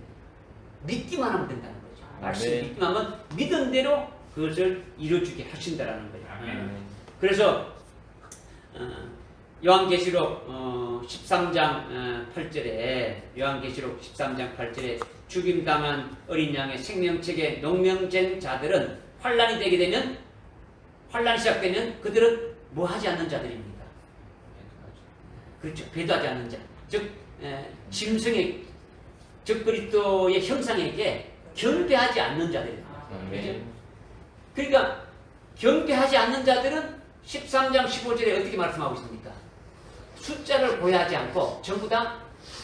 믿기만 하면 된다는 거죠. 말씀 믿기만 하면 믿은 대로 그것을 이루어주게 하신다라는 거예요. 그래서 요한계시록 13장 8절에 요한계시록 13장 8절에 죽임당한 어린 양의 생명책에 농명된 자들은 환란이 되게 되면 환란이 시작되면 그들은 뭐 하지 않는 자들입니다. 그렇죠. 배도하지 않는 자. 즉 짐승의 즉 그리스도의 형상에게 경배하지 않는 자들입니다. 그렇죠? 그러니까 경배하지 않는 자들은 13장 15절에 어떻게 말씀하고 있습니까? 숫자를 고려하지 않고 전부 다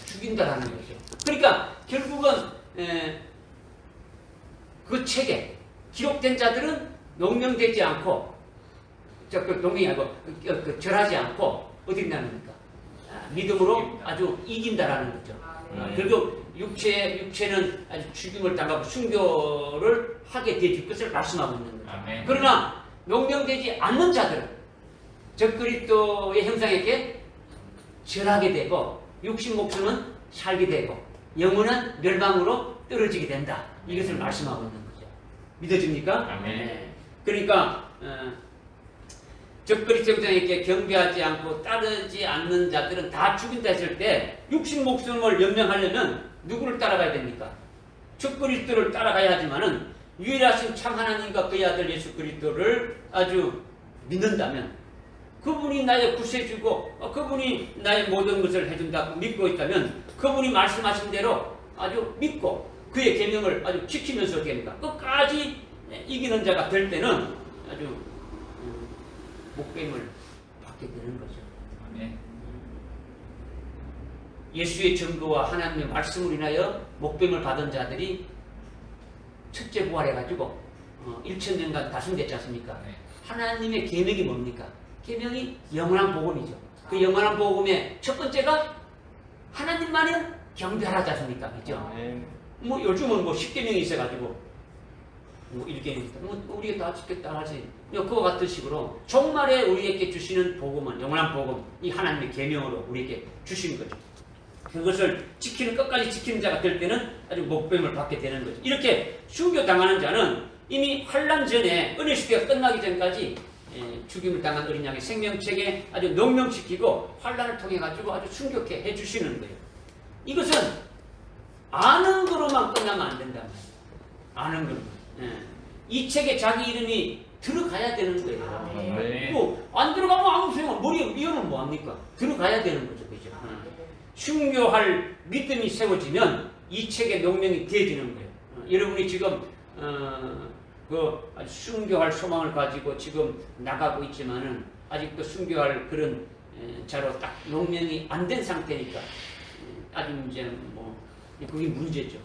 죽인다라는 거죠. 그러니까 결국은 그 책에 기록된 자들은 농명되지 않고 농명이 아니고 절하지 않고 어디 있냐니까 믿음으로 아주 이긴다라는 거죠. 결국 육체는 아주 죽임을 당하고 순교를 하게 되줄 것을 말씀하고 있는 거죠. 아멘. 그러나 농명되지 않는 자들은 적 그리스도의 형상에게 절하게 되고 육신 목숨은 살게 되고 영혼은 멸망으로 떨어지게 된다. 이것을 말씀하고 있는 거죠. 믿어집니까? 아멘. 그러니까 적 그리스도 형상에게 경배하지 않고 따르지 않는 자들은 다 죽인다 했을 때 육신 목숨을 연명하려면 누구를 따라가야 됩니까? 적 그리스도를 따라가야 하지만은 유일하신 참 하나님과 그의 아들 예수 그리스도를 아주 믿는다면 그분이 나의 구세주고 그분이 나의 모든 것을 해준다고 믿고 있다면 그분이 말씀하신 대로 아주 믿고 그의 계명을 아주 지키면서 어떻게 합니까? 끝까지 이기는 자가 될 때는 아주 목뱀을 받게 되는 거죠. 아멘. 예수의 증거와 하나님의 말씀을 인하여 목뱀을 받은 자들이 첫째 부활해가지고 1,000년간 다승됐지 않습니까? 네. 하나님의 계명이 뭡니까? 계명이 영원한 복음이죠. 그 영원한 복음의 첫 번째가 하나님만을 경배하라지 않습니까? 그죠? 뭐 요즘은 뭐 10계명이 있어가지고 뭐 1계명 뭐 우리가 다 지켰다 하지. 그와 같은 식으로 종말에 우리에게 주시는 복음은 영원한 복음, 이 하나님의 계명으로 우리에게 주신 거죠. 그것을 끝까지 지키는 자가 될 때는 아주 목배임을 받게 되는 거죠. 이렇게 순교 당하는 자는 이미 환란 전에 은혜 시대가 끝나기 전까지 죽임을 당한 어린 양의 생명책에 아주 농명시키고 환란을 통해 가지고 아주 순교케 해주시는 거예요. 이것은 아는 거로만 끝나면 안 된단 말이에요. 아는 거로만. 이 책에 자기 이름이 들어가야 되는 거예요. 네. 안 들어가면 아무 소용. 머리에 위험은 뭐합니까? 들어가야 되는 거죠. 그죠? 순교할 믿음이 세워지면 이 책의 농명이 되어지는 거예요. 여러분이 지금 순교할 소망을 가지고 지금 나가고 있지만은 아직도 순교할 그런 자로 딱 농명이 안 된 상태니까 아주 이제 뭐 그게 문제죠.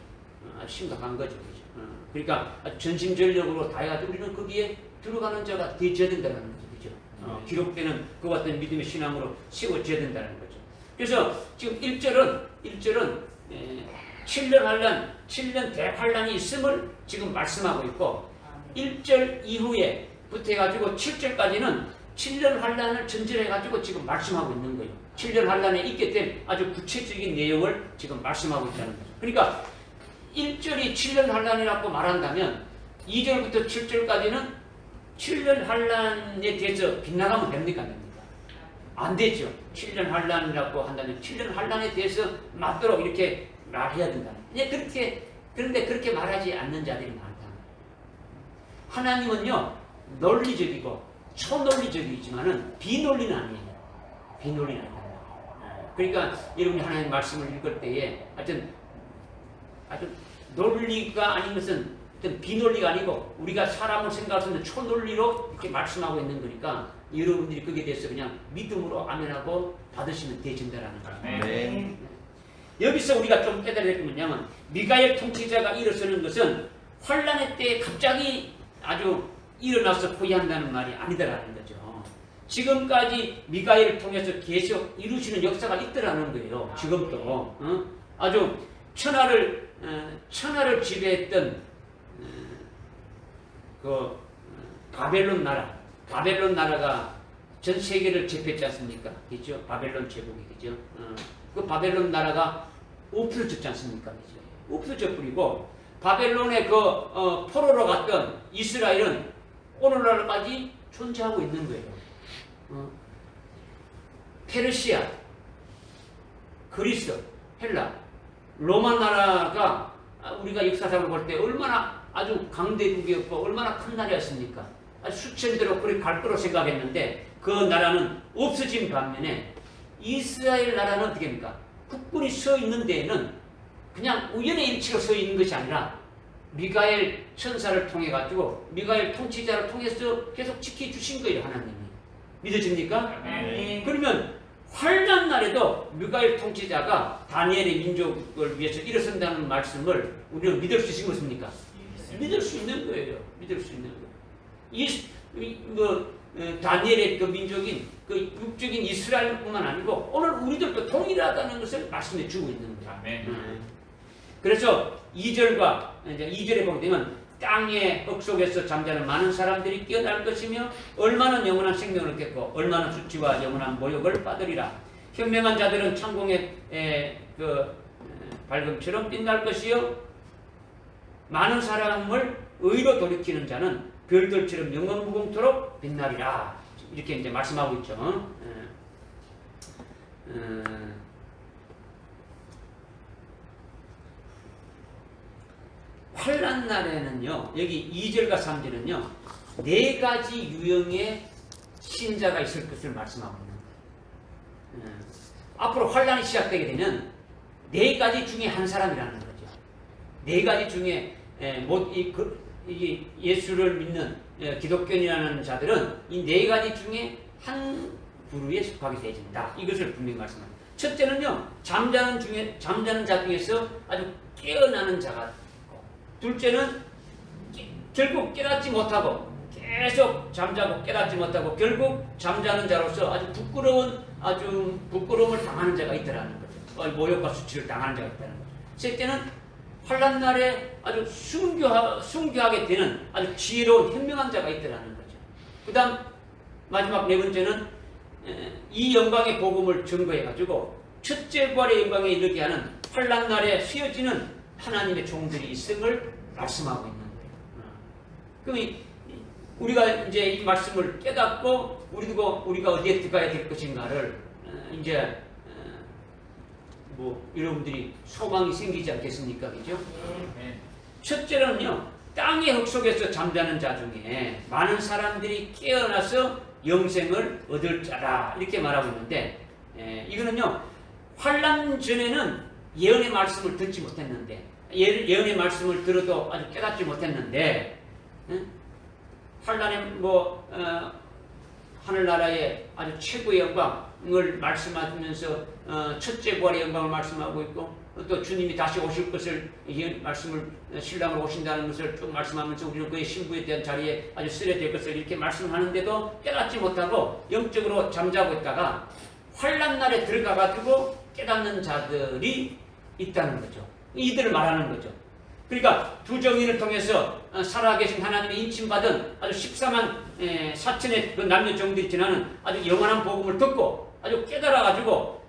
아주 심각한 거죠. 그죠? 그러니까 아주 전심전력으로 다해가지고 우리는 거기에 들어가는 자가 되어야 된다는 거죠. 그죠? 기록되는 그와 같은 믿음의 신앙으로 세워져야 된다는 거죠. 그래서 지금 1절은 7년 환란, 7년 대환란이 있음을 지금 말씀하고 있고 1절 이후에부터 해가지고 7절까지는 7년 환란을 전제해가지고 지금 말씀하고 있는 거예요. 7년 환란에 있게 된 아주 구체적인 내용을 지금 말씀하고 있다는 거죠. 그러니까 1절이 7년 환란이라고 말한다면 2절부터 7절까지는 7년 환란에 대해서 빗나가면 됩니까? 안 됩니까? 안 되죠. 7년 환란이라고 한다면 7년 환란에 대해서 맞도록 이렇게 말해야 된다는 거예요. 그런데 그렇게 말하지 않는 자들이 많다. 하나님은요, 논리적이고 초논리적이지만은 비논리는 아니에요. 비논리는 아니에요. 그러니까 여러분이 하나님 말씀을 읽을 때에 아주 논리가 아닌 것은 어떤 비논리가 아니고 우리가 사람을 생각하는 초논리로 이렇게 말씀하고 있는 거니까 여러분들이 거기에 대해서 그냥 믿음으로 아멘하고 받으시면 되진다라는 거예요. 네. 여기서 우리가 좀 깨달아야 될 것은 미가엘 통치자가 일어서는 것은 환란의 때에 갑자기 아주 일어나서 포위한다는 말이 아니다라는 거죠. 지금까지 미가엘을 통해서 계속 이루시는 역사가 있더라는 거예요. 지금도 아주 천하를 지배했던 그 바벨론 나라가 전 세계를 제패했지 않습니까? 그죠? 바벨론 제국이 그죠? 그 바벨론 나라가 없어졌지 않습니까? 그죠? 없어져 버리고 바벨론의 포로로 갔던 이스라엘은 오늘날까지 존재하고 있는 거예요. 페르시아, 그리스, 헬라, 로마 나라가 우리가 역사상을 볼 때 얼마나 아주 강대국이었고 얼마나 큰 나라였습니까? 아주 수천대로 그렇게 갈 거로 생각했는데 그 나라는 없어진 반면에 이스라엘 나라는 어떻게 됩니까? 국군이 서 있는 데에는 그냥 우연의 일치로 서 있는 것이 아니라 미가엘 천사를 통해 가지고 미가엘 통치자를 통해서 계속 지켜주신 거예요. 하나님이. 믿어집니까? 네. 그러면 환난 날에도 미가엘 통치자가 다니엘의 민족을 위해서 일어선다는 말씀을 우리는 믿을 수 있는 것입니까? 믿을 수 있는 거예요. 믿을 수 있는 거예요. 다니엘의 그 민족인 그 육적인 이스라엘뿐만 아니고 오늘 우리들도 동일하다는 것을 말씀해 주고 있는 거예요. 아멘. 그래서 2절과 이제 2절에 보게 되면 땅의 흙 속에서 잠자는 많은 사람들이 깨어날 것이며 얼마나 영원한 생명을 얻겠고 얼마나 수치와 영원한 모욕을 받으리라. 현명한 자들은 창공의 밝음처럼 빛날 것이요 많은 사람을 의로 돌이키는 자는 별들처럼 영원무궁토록 빛나리라. 이렇게 이제 말씀하고 있죠. 환란 날에는요, 여기 2절과 3절은요, 4가지 유형의 신자가 있을 것을 말씀하고 있는 거예요. 앞으로 환란이 시작되게 되면 4가지 중에 한 사람이라는 거죠. 4가지 중에 예수를 믿는 기독교인이라는 자들은 이 4가지 중에 한 부류에 속하게 되어진다. 이것을 분명히 말씀합니다. 첫째는요, 잠자는 자 중에서 아주 깨어나는 자가 있고, 둘째는 결국 깨닫지 못하고 계속 잠자고 깨닫지 못하고 결국 잠자는 자로서 아주 부끄러움을 당하는 자가 있더라는 거죠. 모욕과 수치를 당하는 자가 있다는 거죠. 셋째는 환난 날에 아주 순교하게 되는 아주 지혜로운 현명한 자가 있더라는 거죠. 그 다음 마지막 네 번째는 이 영광의 복음을 증거해가지고 첫째 부활의 영광에 이르게 하는 환난 날에 쓰여지는 하나님의 종들이 있음을 말씀하고 있는 거예요. 그럼 우리가 이제 이 말씀을 깨닫고 우리가 어디에 들어가야 될 것인가를 이제 여러분들이 소망이 생기지 않겠습니까? 그죠? 네. 첫째는요, 땅의 흙 속에서 잠자는 자 중에 많은 사람들이 깨어나서 영생을 얻을 자라 이렇게 말하고 있는데 이거는요, 환난 전에는 예언의 말씀을 듣지 못했는데 예언의 말씀을 들어도 아주 깨닫지 못했는데 환난의 하늘나라의 아주 최고의 영광을 말씀하면서 첫째 부활의 영광을 말씀하고 있고 또 주님이 다시 오실 것을 말씀을 신랑으로 오신다는 것을 쭉 말씀하면서 우리는 그의 신부에 대한 자리에 아주 쓰려 될 것을 이렇게 말씀하는데도 깨닫지 못하고 영적으로 잠자고 있다가 환난 날에 들어가가지고 깨닫는 자들이 있다는 거죠. 이들을 말하는 거죠. 그러니까 두 정인을 통해서 살아계신 하나님의 인침받은 아주 14만 4천의 그 남녀 정들이 지나는 아주 영원한 복음을 듣고 아주 깨달아가지고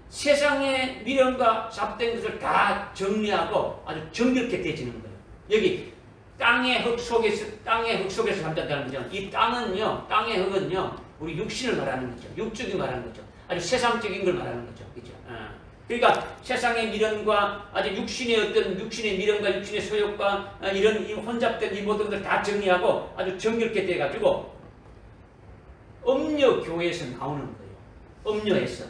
세상의 미련과 잡된 것을 다 정리하고 아주 정결케 되지는 거예요. 여기 땅의 흙 속에서 잠잔다는 거죠. 이 땅은요, 땅의 흙은요, 우리 육신을 말하는 거죠. 육적이 말하는 거죠. 아주 세상적인 걸 말하는 거죠. 그죠? 그러니까 세상의 미련과 아주 육신의 미련과 육신의 소욕과 이런 혼잡된 이 모든 것을 다 정리하고 아주 정결케 돼가지고 음녀 교회에서 나오는 거예요. 음녀에서.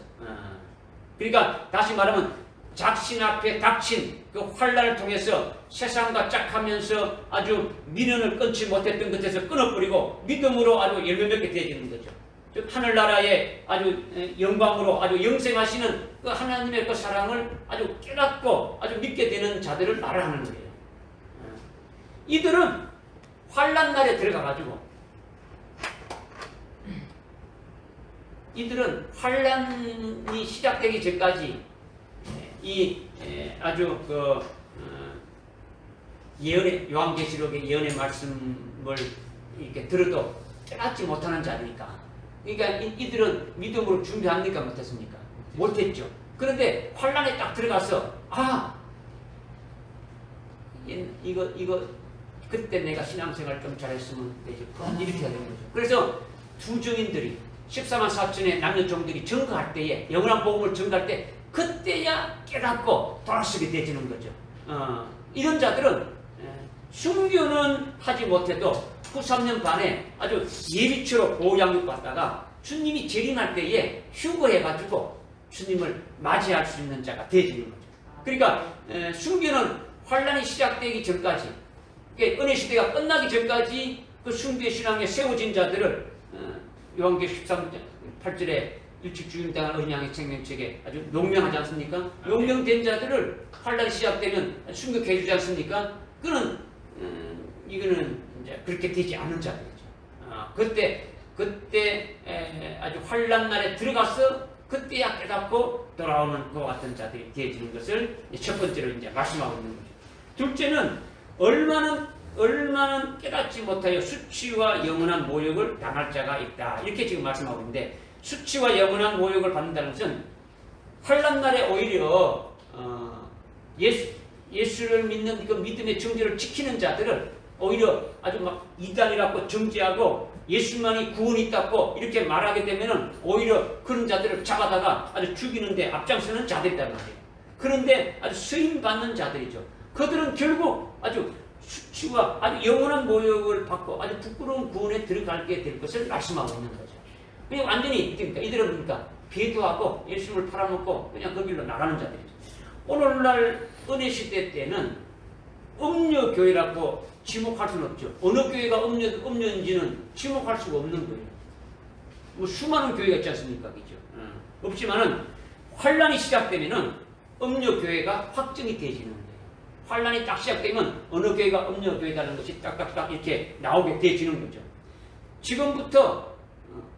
그러니까 다시 말하면 작신 앞에 닥친 그 환난을 통해서 세상과 짝하면서 아주 미련을 끊지 못했던 것에서 끊어버리고 믿음으로 아주 열매맺게 되어지는 거죠. 즉 하늘나라의 아주 영광으로 아주 영생하시는 그 하나님의 그 사랑을 아주 깨닫고 아주 믿게 되는 자들을 말하는 거예요. 이들은 환난 날에 들어가가지고 이들은 환난이 시작되기 전까지 이 아주 그 예언의 요한계시록의 예언의 말씀을 이렇게 들어도 깨닫지 못하는 자니까. 그러니까 이들은 믿음으로 준비합니까? 못했습니까? 못했죠. 그런데 환난에 딱 들어가서 이거 그때 내가 신앙생활 좀 잘했으면 되지. 이렇게 되는 거죠. 그래서 두 증인들이 14만 4천의 남녀 종들이 증거할 때에 영원한 복음을 증거할 때 그때야 깨닫고 돌아서게 되지는 거죠. 이런 자들은 순교는 하지 못해도 후 3년 반에 아주 예비처로 보호양육 받다가 주님이 재림할 때에 휴거해가지고 주님을 맞이할 수 있는 자가 되지는 거죠. 그러니까 순교는 환난이 시작되기 전까지, 그러니까 은혜 시대가 끝나기 전까지 그 순교의 신앙에 세워진 자들을 요한계시록 13:8절에 일찍 죽임 당한 어린양의 생명책에 아주 용명하지 않습니까? 용명된 자들을 환난이 시작되면 순교해 주지 않습니까? 이거는 이제 그렇게 되지 않는 자들이죠. 그때 아주 환난 날에 들어가서 그때야 깨닫고 돌아오는 그와 같은 자들이 되어지는 것을 첫 번째로 이제 말씀하고 있는 거죠. 둘째는 얼마나 깨닫지 못하여 수치와 영원한 모욕을 당할 자가 있다. 이렇게 지금 말씀하고 있는데, 수치와 영원한 모욕을 받는다는 것은 환난 날에 오히려 예수를 믿는 그 믿음의 정죄를 지키는 자들을 오히려 아주 막 이단이라고 정죄하고 예수만이 구원이 있다고 이렇게 말하게 되면은 오히려 그런 자들을 잡아다가 아주 죽이는데 앞장서는 자들이란 말이에요. 그런데 아주 쓰임 받는 자들이죠. 그들은 결국 아주 수치와 아주 영원한 모욕을 받고 아주 부끄러운 구원에 들어가게 될 것을 말씀하고 있는 거죠. 그냥 완전히 그러니까 이들은 그러니까 배도하고 예수를 팔아먹고 그냥 그 길로 나가는 자들이죠. 오늘날 은혜 시대 때는 음녀 교회라고 지목할 수는 없죠. 어느 교회가 음녀인지는 지목할 수가 없는 거예요. 뭐 수많은 교회가 있지 않습니까? 그죠? 없지만은 환란이 시작되면은 음녀 교회가 확정이 되어지는 거예요. 환란이 딱 시작되면 어느 교회가 음녀 교회다는 것이 딱딱딱 이렇게 나오게 되어지는 거죠. 지금부터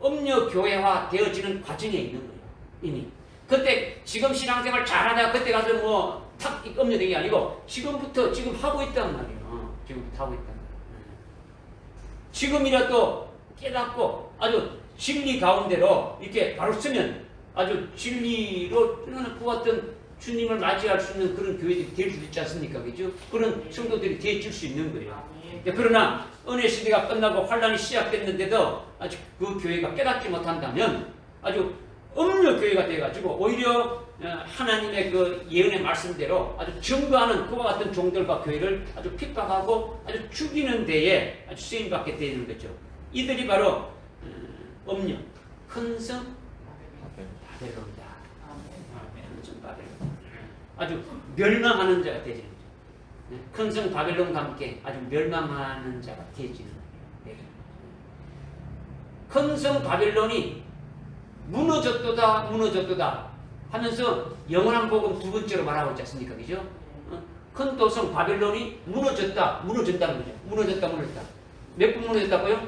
음녀 교회화 되어지는 과정에 있는 거예요. 이미. 그때 지금 신앙생활 잘하다가 그때 가서 뭐 탁 음녀된 게 아니고 지금부터 지금 하고 있단 말이에요. 지금부터 하고 있단 말이에요. 지금이라도 깨닫고 아주 진리 가운데로 이렇게 바로 쓰면 아주 진리로 그 같은 주님을 맞이할 수 있는 그런 교회들이 될 수 있지 않습니까? 그죠? 그런 성도들이 되어질 수 있는 거예요. 그러나 은혜 시대가 끝나고 환란이 시작됐는데도 아직 그 교회가 깨닫지 못한다면 아주 음료 교회가 되어가지고 오히려 하나님의 그 예언의 말씀대로 아주 증거하는 그와 같은 종들과 교회를 아주 핍박하고 아주 죽이는 데에 아주 쓰임받게 되는 거죠. 이들이 바로 음료, 큰성 바벨론이다. 큰성 바벨론. 아주 멸망하는 자가 되지는 거죠. 큰성 바벨론과 함께 아주 멸망하는 자가 되지는 거예요. 큰성 바벨론이 무너졌도다 하면서 영원한 복음 두 번째로 말하고 있지 않습니까? 그죠? 큰 도성 바벨론이 무너진다는 거죠. 무너졌다. 몇 번 무너졌다고요?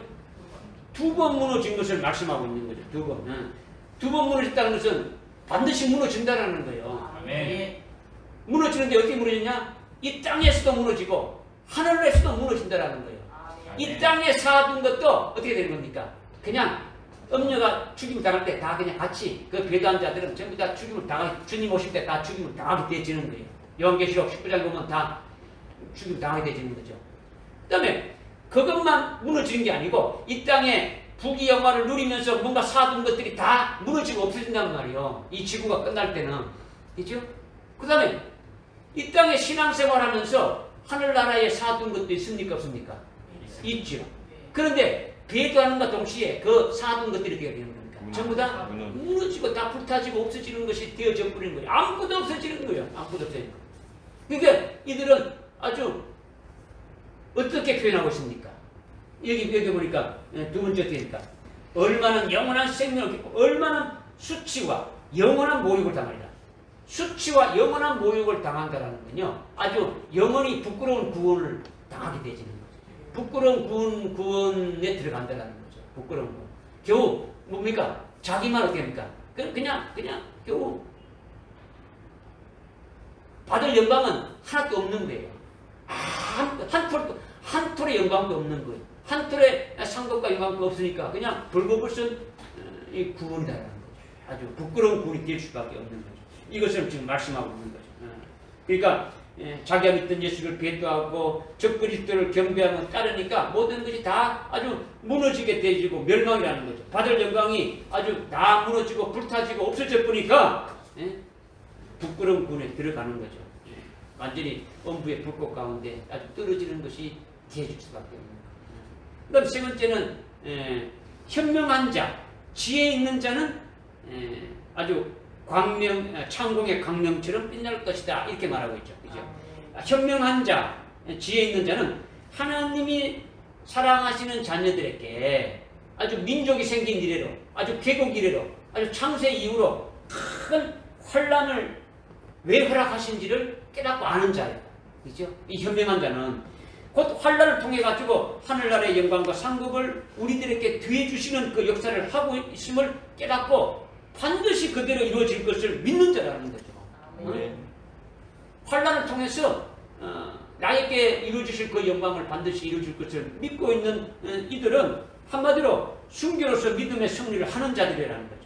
2번 무너진 것을 말씀하고 있는 거죠. 2번. 2번 무너졌다는 것은 반드시 무너진다라는 거예요. 아멘. 무너지는데 어떻게 무너지냐? 이 땅에서도 무너지고 하늘에서도 무너진다라는 거예요. 이 땅에 쌓아둔 것도 어떻게 되는 겁니까? 그냥 음녀가 죽임을 당할 때 다 그냥 같이 그 배도한 자들은 전부 다 죽임을 당하게 주님 오실 때 다 죽임을 당하게 되어지는 거예요. 요한계시록 19장 보면 다 죽임을 당하게 되어지는 거죠. 그 다음에 그것만 무너지는 게 아니고 이 땅에 부귀 영화를 누리면서 뭔가 쌓아둔 것들이 다 무너지고 없어진단 말이에요. 이 지구가 끝날 때는. 그죠? 그 다음에 이 땅에 신앙생활하면서 하늘나라에 쌓아둔 것도 있습니까? 없습니까? 있죠. 그런데 배도하는과 동시에 그 쌓아둔 것들이 어떻게 되는 겁니까? 전부 다 무너지고 다 불타지고 없어지는 것이 되어져 버리는 거예요. 아무것도 없어지는 거예요. 아무것도 없어지는 거예요. 그러니까 이들은 아주 어떻게 표현하고 있습니까? 여기 보니까 두 번째 어떻게 얼마나 영원한 생명을 겪고 얼마나 수치와 영원한 모욕을 당하리라. 수치와 영원한 모욕을 당한다라는 건요. 아주 영원히 부끄러운 구원을 당하게 되지는 거죠. 부끄러운 구원에 들어간다라는 거죠. 부끄러운 구원. 겨우 뭡니까? 자기만 어떻게 합니까? 그냥 겨우 받을 영광은 하나도 없는 거예요. 한 톨의 영광도 없는 거예요. 한 톨의 상급과 영광도 없으니까 그냥 벌거벗은 이 구원이다라는 거죠. 아주 부끄러운 구원이 될 수밖에 없는 거죠. 이것을 지금 말씀하고 있는 거죠. 그러니까 자기가 믿던 예수를 배도하고 적그리스도를 경배하면 따르니까 모든 것이 다 아주 무너지게 되어지고 멸망이라는 거죠. 받을 영광이 아주 다 무너지고 불타지고 없어져 버리니까 부끄러운 구원에 들어가는 거죠. 완전히 엄부의 불꽃 가운데 아주 떨어지는 것이 되어질 수밖에 없는 거예요. 그다음 세 번째는 현명한 자, 지혜 있는 자는 아주 창공의 광명처럼 빛날 것이다 이렇게 말하고 있죠. 그죠? 현명한 자, 지혜 있는 자는 하나님이 사랑하시는 자녀들에게 아주 민족이 생긴 이래로, 아주 개국 이래로, 아주 창세 이후로 큰 환란을 왜 허락하신지를 깨닫고 아는 자예요. 그죠? 이 현명한 자는 곧 환란을 통해 가지고 하늘나라의 영광과 상급을 우리들에게 더해 주시는 그 역사를 하고 있음을 깨닫고 반드시 그대로 이루어질 것을 믿는 자라는 거죠. 환란을 통해서 나에게 이루어지실 그 영광을 반드시 이루어질 것을 믿고 있는 이들은 한마디로 순교로서 믿음의 승리를 하는 자들이라는 거죠.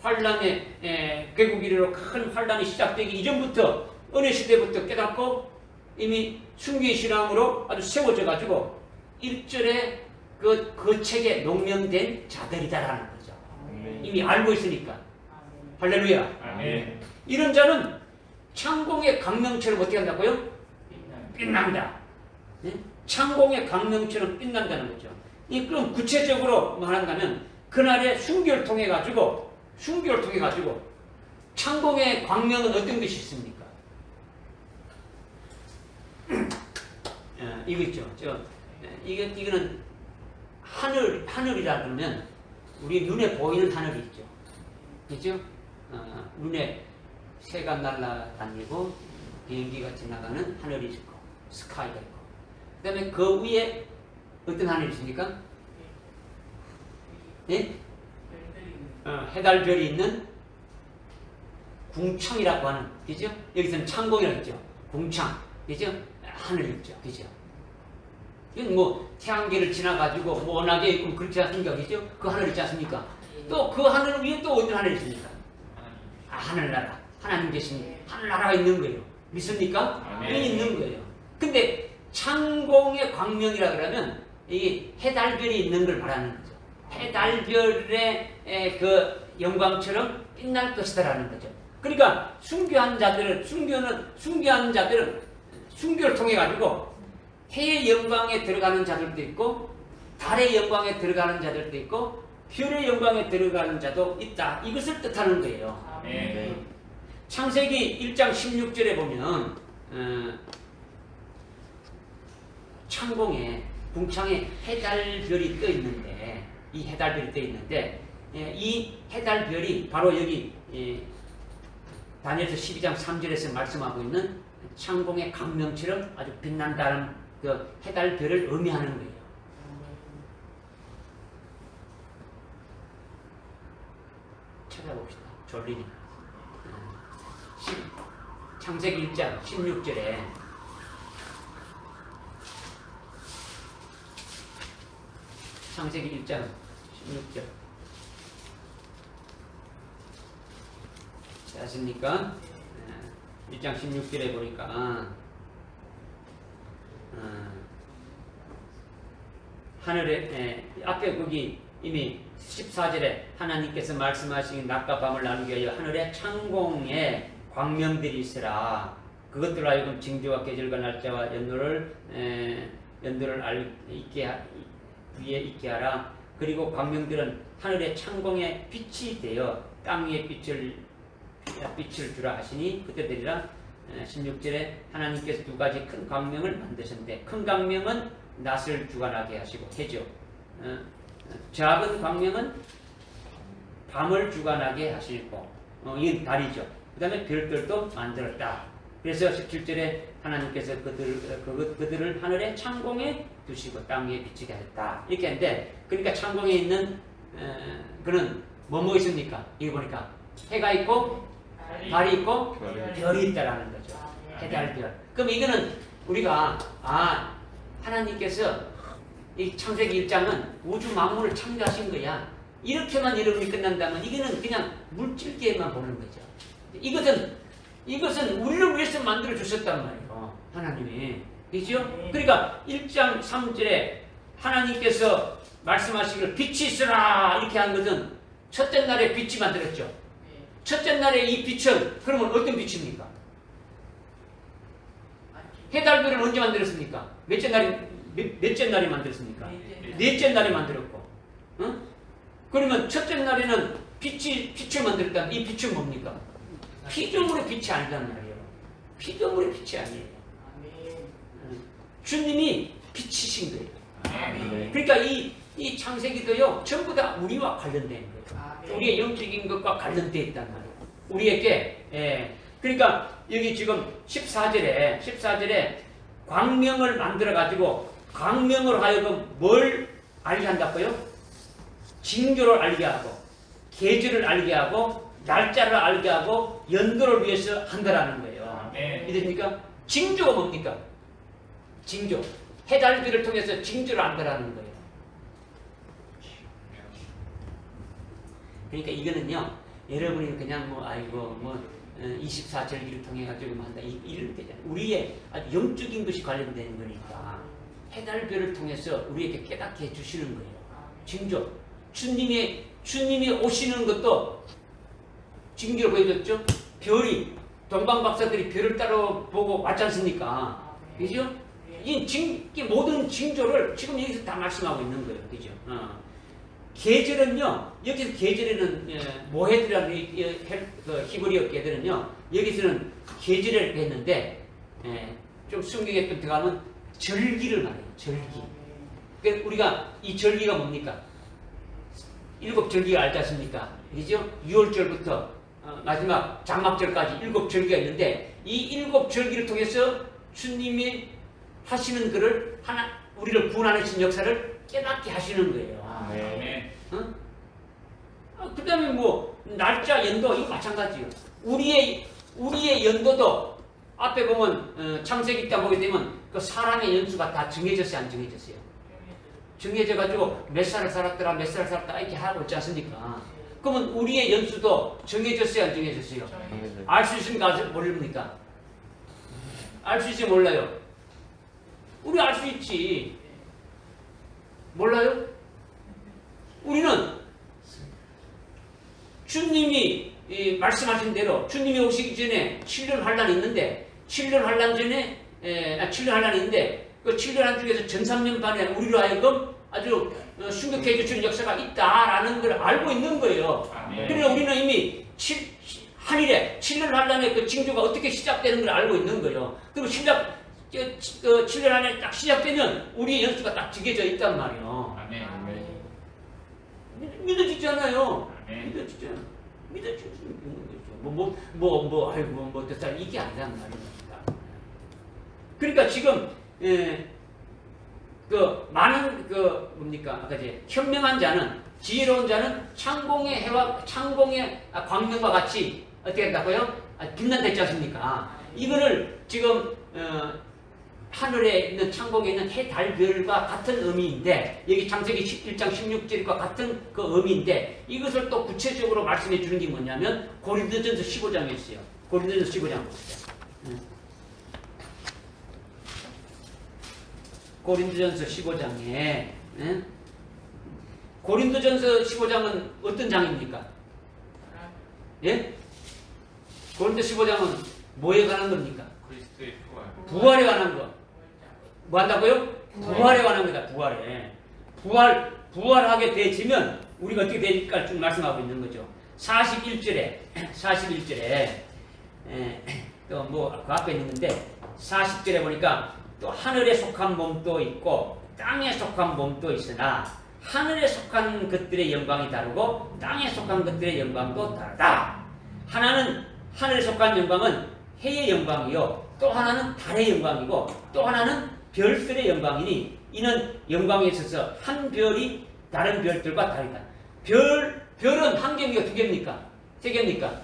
환란의 개국 이래로 큰 환란이 시작되기 이전부터 은혜 시대부터 깨닫고 이미 순교의 신앙으로 아주 세워져 가지고 1절에 그 책에 농명된 자들이다라는 거죠. 이미 알고 있으니까. 할렐루야. 아멘. 이런 자는 창공의 강명처럼 어떻게 한다고요? 빛난다. 네? 창공의 강명처럼 빛난다는 거죠. 그럼 구체적으로 말한다면 그날의 순교를 통해 가지고 창공의 광명은 어떤 것이 있습니까? 이거 있죠. 이거는 하늘이라 그러면 우리 눈에 보이는 하늘이 있죠. 그죠? 눈에 새가 날아다니고, 비행기가 지나가는 하늘이 있고 스카이가 있고 그다음에 그 위에 어떤 하늘이 있습니까? 예? 해달별이 있는 궁창이라고 하는, 그죠? 여기서는 창공이라고 했죠. 궁창, 그죠? 하늘이 있죠, 그죠? 이건 뭐 태양계를 지나가지고 뭐 워낙에 있고 그렇지 않습니까, 그죠? 그 하늘 있지 않습니까? 또 그 하늘 위에 또 어떤 하늘이 있습니까? 아, 하늘나라, 하나님 계신 하늘나라가 있는 거예요. 믿습니까? 있는 거예요. 근데 창공의 광명이라 그러면 이 해달별이 있는 걸 말하는 거죠. 해달별의 그 영광처럼 빛날 것이다라는 거죠. 그러니까 순교한 자들은 순교를 통해 가지고 해의 영광에 들어가는 자들도 있고 달의 영광에 들어가는 자들도 있고 별의 영광에 들어가는 자도 있다. 이것을 뜻하는 거예요. 창세기 1장 16절에 보면 창공에 궁창에 해달별이 떠 있는데 이 해달별이 떠 있는데 이 해달별이 바로 여기 다니엘서 12장 3절에서 말씀하고 있는 창공의 강명처럼 아주 빛난다는 그 해달별을 의미하는 거예요. 찾아봅시다. 졸리니까. 창세기 1장 16절에 창세기 1장 16절 아십니까? 1장 16절에 보니까 하늘에 앞에 거기 이미 14절에 하나님께서 말씀하신 낮과 밤을 나누기 위하여 하늘에 창공에 광명들이 있으라. 그것들로 하여금 징조와 계절과 날짜와 연도를 위에 있게 하라. 그리고 광명들은 하늘의 창공에 빛이 되어 땅 위에 빛을 주라 하시니 그때 되리라. 16절에 하나님께서 두 가지 큰 광명을 만드셨는데 큰 광명은 낮을 주관하게 하시고 해죠. 작은 광명은 밤을 주관하게 하시고 이건 달이죠. 그 다음에 별들도 만들었다. 그래서 17절에 하나님께서 그들을 하늘의 창공에 두시고 땅 위에 비치게 하셨다. 이렇게 하는데 그러니까 창공에 있는 그는 뭐 있습니까? 이거 보니까 해가 있고 달이 있고 별이 있다라는 거죠. 해달별. 그럼 이거는 우리가 하나님께서 이 창세기 1장은 우주 만물을 창조하신 거야. 이렇게만 여러분이 끝난다면 이거는 그냥 물질계만 보는 거죠. 이것은 우리를 위해서 만들어 주셨단 말이에요. 하나님이. 그죠? 그러니까 1장 3절에 하나님께서 말씀하시기를 빛이 있으라 이렇게 한 것은 첫째 날에 빛이 만들었죠. 첫째 날에 이 빛은 그러면 어떤 빛입니까? 해달별은 언제 만들었습니까? 몇째 날에 만들었습니까? 넷째 날에 만들었고. 그러면 첫째 날에는 빛을 만들었다면 이 빛은 뭡니까? 피조물의 빛이 아니란 말이에요. 피조물의 빛이 아니에요. 주님이 빛이신 거예요. 그러니까 이 창세기도요 전부 다 우리와 관련된 거예요. 우리의 영적인 것과 관련되어 있단 말이에요. 우리에게. 그러니까 여기 지금 14절에 광명을 만들어 가지고 광명으로 하여금 뭘 알게 한다고요? 징조를 알게 하고 계절을 알게 하고 날짜를 알게 하고 연도를 위해서 한다라는 거예요. 믿으십니까? 징조가 뭡니까? 징조. 해달별을 통해서 징조를 안다라는 거예요. 그러니까 이거는요, 여러분이 그냥 24절기를 통해 가지고 한다 이럴 때잖아요. 우리의 아주 영적인 것이 관련되는 거니까 해달별을 통해서 우리에게 깨닫게 해주시는 거예요. 징조. 주님이 오시는 것도 징조로 보여줬죠. 별이 동방박사들이 별을 따로 보고 왔지 않습니까? 그죠? 이 모든 징조를 지금 여기서 다 말씀하고 있는 거예요. 그죠? 계절은요, 여기서 계절에는 모헤드라는 히브리어 계절은요, 여기서는 계절을 했는데, 좀 성경에 좀 들어가면 절기를 말해요. 절기. 그러니까 우리가 이 절기가 뭡니까? 7절기가 알지 않습니까? 그죠? 6월절부터 마지막 장막절까지 7절기가 있는데 이 7절기를 통해서 주님이 하시는 그를 우리를 구원하신 역사를 깨닫게 하시는 거예요. 아멘. 그 다음에 뭐 날짜 연도 이거 마찬가지예요. 우리의 연도도 앞에 보면 창세기 때 보게 되면 그 사람의 연수가 다 정해졌어요, 안 정해졌어요? 정해져가지고 몇 살을 살았더라, 몇 살을 살았다 이렇게 하고 있지 않습니까? 그러면 우리의 연수도 정해졌어요, 안 정해졌어요? 알 수 있습니까? 모릅니까? 알 수 있어요, 몰라요? 우리 알 수 있지. 몰라요? 우리는 주님이 말씀하신 대로 주님이 오시기 전에 7년 환란이 있는데 7년 환란 전에 7년 환란이 있는데 그 7년 환란 중에서 전 3년 반에 우리로 하여금 아주 순격해 주시는 역사가 있다라는 걸 알고 있는 거예요. 그러나 우리는 이미 한일에 7년 환란의 그 징조가 어떻게 시작되는 걸 알고 있는 거예요. 그리고 7년 환란이 딱 시작되면 우리의 연수가 딱 정해져 있단 말이에요. 아멘. 믿어지잖아요. 아멘. 믿어지잖아요. 믿어질 수 있는 거죠. 아이고, 됐다. 이게 아니란 말입니다. 그러니까 지금, 많은, 아까 이제, 현명한 자는, 지혜로운 자는 창공의 광명과 같이, 어떻게 한다고요? 빛난다 했지 않습니까? 이거를 지금, 하늘에 있는 창공에 있는 해, 달, 별과 같은 의미인데 여기 창세기 11장 16절과 같은 그 의미인데 이것을 또 구체적으로 말씀해 주는 게 뭐냐면 고린도전서 15장에 있어요. 고린도전서 15장 보세요. 고린도전서 15장에 고린도전서 15장은 어떤 장입니까? 예? 고린도 15장은 뭐에 관한 겁니까? 그리스도의 부활. 부활에 관한 거. 뭐 한다고요? 부활에 관한 거다. 부활에. 부활하게 되지면 우리가 어떻게 될까 쭉 말씀하고 있는 거죠. 41절에 또 뭐 그 앞에 있는데 40절에 보니까 또 하늘에 속한 몸도 있고 땅에 속한 몸도 있으나 하늘에 속한 것들의 영광이 다르고 땅에 속한 것들의 영광도 다르다. 하나는 하늘에 속한 영광은 해의 영광이요 또 하나는 달의 영광이고 또 하나는 별들의 영광이니 이는 영광에 있어서 한 별이 다른 별들과 다르다. 별은 한 개입니까? 두 개입니까? 세 개입니까?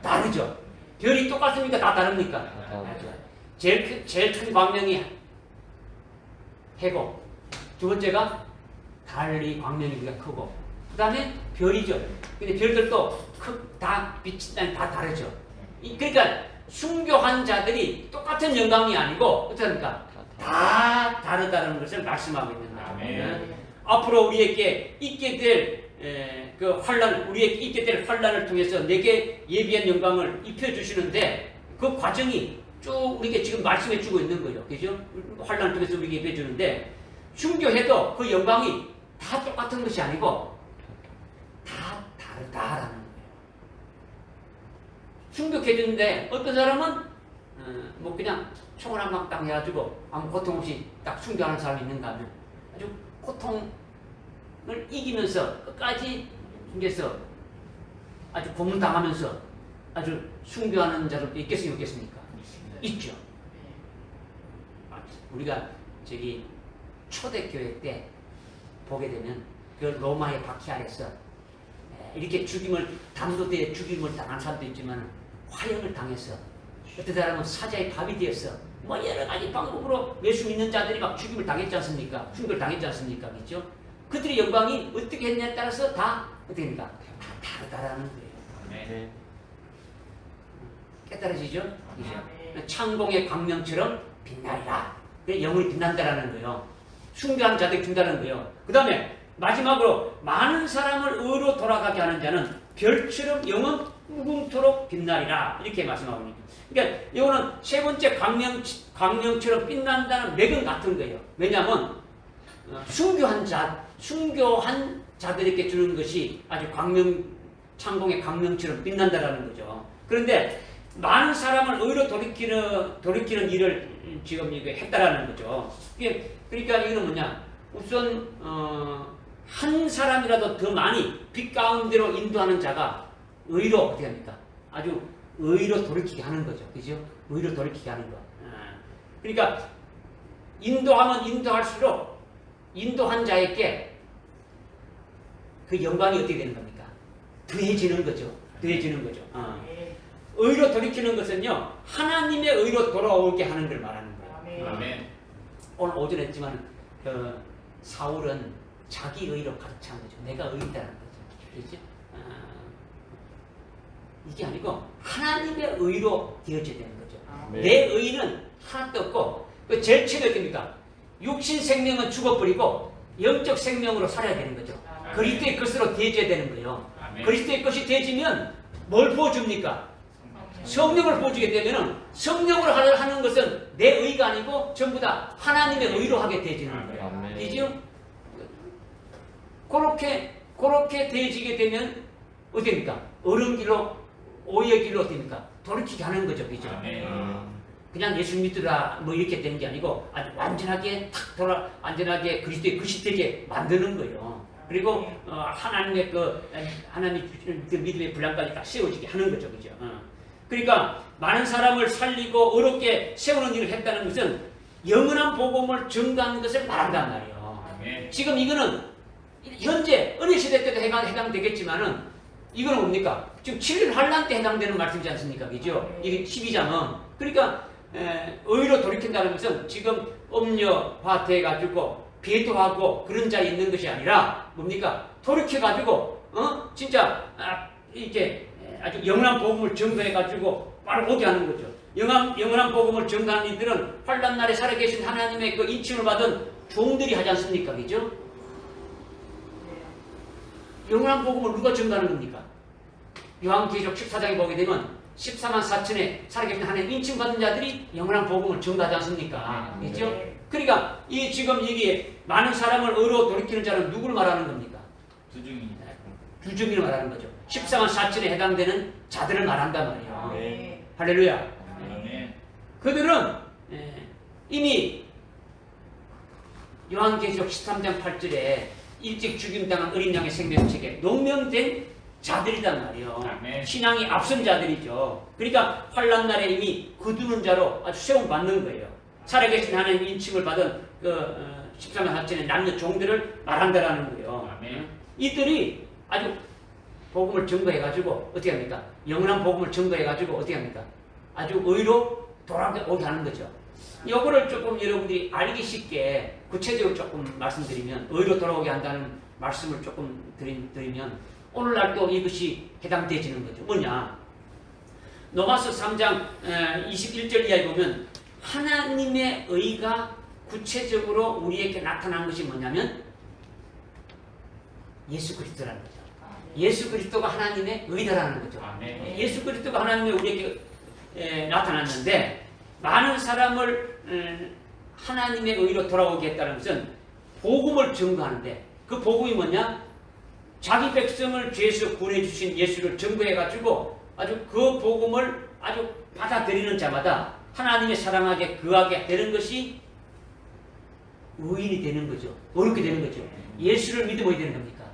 다르죠. 별이 똑같습니까? 다 다릅니까? 다르죠. 제일 큰 광명이 해고 두 번째가 달이 광명이 크고 그 다음에 별이죠. 근데 별들도 다 빛이 다 다르죠. 그러니까 순교한 자들이 똑같은 영광이 아니고 어떻습니까? 다 다르다는 것을 말씀하고 있는 거예요. 앞으로 우리에게 있게 될 환란을 통해서 내게 예비한 영광을 입혀주시는데 그 과정이 쭉 우리에게 지금 말씀해 주고 있는 거예요. 그죠? 환란을 통해서 우리에게 입혀 주는데 순교해도 그 영광이 다 똑같은 것이 아니고 다 다르다라는 거예요. 순교해 주는데 어떤 사람은 뭐 그냥 총을 한 방 딱 해가지고 아무 고통 없이 딱 순교하는 사람이 있는가 하면 아주 고통을 이기면서 끝까지 순교해서 아주 고문당하면서 아주 순교하는 자들도 있겠습니까? 있죠. 우리가 저기 초대교회 때 보게 되면 그 로마의 박해 아래서 이렇게 담도대에 죽임을 당한 사람도 있지만 화형을 당해서 어떤 사람은 사자의 밥이 되어서 뭐 여러 가지 방법으로 예수 믿는 자들이 막 죽임을 당했지 않습니까? 순교를 당했지 않습니까? 그렇죠? 그들의 영광이 어떻게 했냐에 따라서 다 어떻게 됩니까? 다 다르다라는 거예요. 네. 깨달아지죠? 그죠? 창공의 광명처럼 빛나리라. 영혼이 빛난다라는 거예요. 순교하는 자들이 빛난다는 거예요. 그 다음에 마지막으로 많은 사람을 의로 돌아가게 하는 자는 별처럼 영원 무궁토록 빛나리라. 이렇게 말씀하고 있습니다. 그러니까 이거는 세 번째 광명처럼 빛난다는 맥은 같은 거예요. 왜냐하면 순교한 자들에게 주는 것이 아주 창공의 광명처럼 빛난다라는 거죠. 그런데 많은 사람을 의로 돌이키는 일을 지금 이거 했다라는 거죠. 그러니까 이거는 뭐냐? 우선 한 사람이라도 더 많이 빛 가운데로 인도하는 자가 의로 어떻게 합니까? 아주 의로 돌이키게 하는 거죠. 그죠? 의로 돌이키게 하는 거. 그러니까 인도하면 인도할수록 인도한 자에게 그 영광이 어떻게 되는 겁니까? 더해지는 거죠. 더해지는 거죠. 의로 돌이키는 것은요, 하나님의 의로 돌아오게 하는 걸 말하는 거예요. 아멘. 오늘 오전에 했지만 사울은 자기 의로 가득 찬 거죠. 내가 의인다는 거죠. 그렇죠? 이게 아니고 하나님의 의로 되어져야 되는 거죠. 네. 내 의는 하나도 없고 그 제일 최대 어떻습니까? 육신 생명은 죽어버리고 영적 생명으로 살아야 되는 거죠. 그리스도의 것으로 되어져야 되는 거예요. 아멘. 그리스도의 것이 되어지면 뭘 부어줍니까? 성령을 부어주게 되면 성령으로 하는 것은 내 의가 아니고 전부 다 하나님의 의로 하게 되어지는 거예요. 아멘. 이죠? 그렇게 되어지게 되면 어떻게 됩니까? 옳은 길로 오해의 길로 어떻게 됩니까? 돌이키게 하는 거죠. 그죠? 아멘. 그냥 예수 믿으라 뭐 이렇게 되는 게 아니고 아주 완전하게 완전하게 그리스도의 것이 되게 만드는 거예요. 그리고 하나님의 하나님 그 믿음의 분량까지 딱 세워지게 하는 거죠. 그죠? 그러니까 많은 사람을 살리고 어렵게 세우는 일을 했다는 것은 영원한 복음을 전가하는 것을 말한단 말이에요. 아멘. 지금 이거는 현재 은혜 시대 때도 해당되겠지만은 이거는 뭡니까? 지금 7일 환란 때 해당되는 말씀이지 않습니까? 그죠? 이게 12장은. 그러니까 의로 돌이킨다는 것은 지금 음녀화 돼가지고 배도하고 그런 자에 있는 것이 아니라 뭡니까? 돌이켜가지고 진짜 이렇게 아주 영원한 복음을 전가해가지고 바로 오게 하는 거죠. 영원한 복음을 전가하는 이들은 환란 날에 살아계신 하나님의 그 인침을 받은 종들이 하지 않습니까? 그죠? 영원한 복음을 누가 전가하는 겁니까? 요한계시록 14장에 보게 되면 14만 4천에 살아계신 하나님 인침 받은 자들이 영원한 복음을 전가하지 않습니까? 그죠? 그러니까 이 지금 이게 많은 사람을 의로 돌이키는 자는 누구를 말하는 겁니까? 두 중인을 말하는 거죠. 14만 4천에 해당되는 자들을 말한단 말이에요. 네. 할렐루야. 아멘. 그들은 이미 요한계시록 13장 8절에 일찍 죽임당한 어린 양의 생명책에 농명된 자들이란 말이에요. 아멘. 신앙이 앞선 자들이죠. 그러니까 환란 날에 이미 거두는 자로 아주 세움 받는 거예요. 살아계신 하나님 인침을 받은 그 13만 4천의 남녀 종들을 말한다라는 거예요. 아멘. 이들이 아주 복음을 증거해가지고 어떻게 합니까? 영원한 복음을 증거해가지고 어떻게 합니까? 아주 의로 돌아오게 하는 거죠. 이거를 조금 여러분들이 알기 쉽게 구체적으로 조금 말씀드리면 의로 돌아오게 한다는 말씀을 조금 드리면 오늘날 또 이것이 해당되지는 거죠. 뭐냐? 로마서 3장 21절 이하에 보면 하나님의 의가 구체적으로 우리에게 나타난 것이 뭐냐면 예수 그리스도라는 거죠. 예수 그리스도가 하나님의 의다라는 거죠. 아멘. 예수 그리스도가 하나님의 우리에게 나타났는데 많은 사람을 하나님의 의로 돌아오게 했다는 것은 복음을 증거하는데 그 복음이 뭐냐? 자기 백성을 죄에서 구원해주신 예수를 증거해가지고 아주 그 복음을 아주 받아들이는 자마다 하나님의 사랑하게 거하게 되는 것이 의인이 되는 거죠. 어렵게 되는 거죠. 예수를 믿으면 어떻게 되는 겁니까?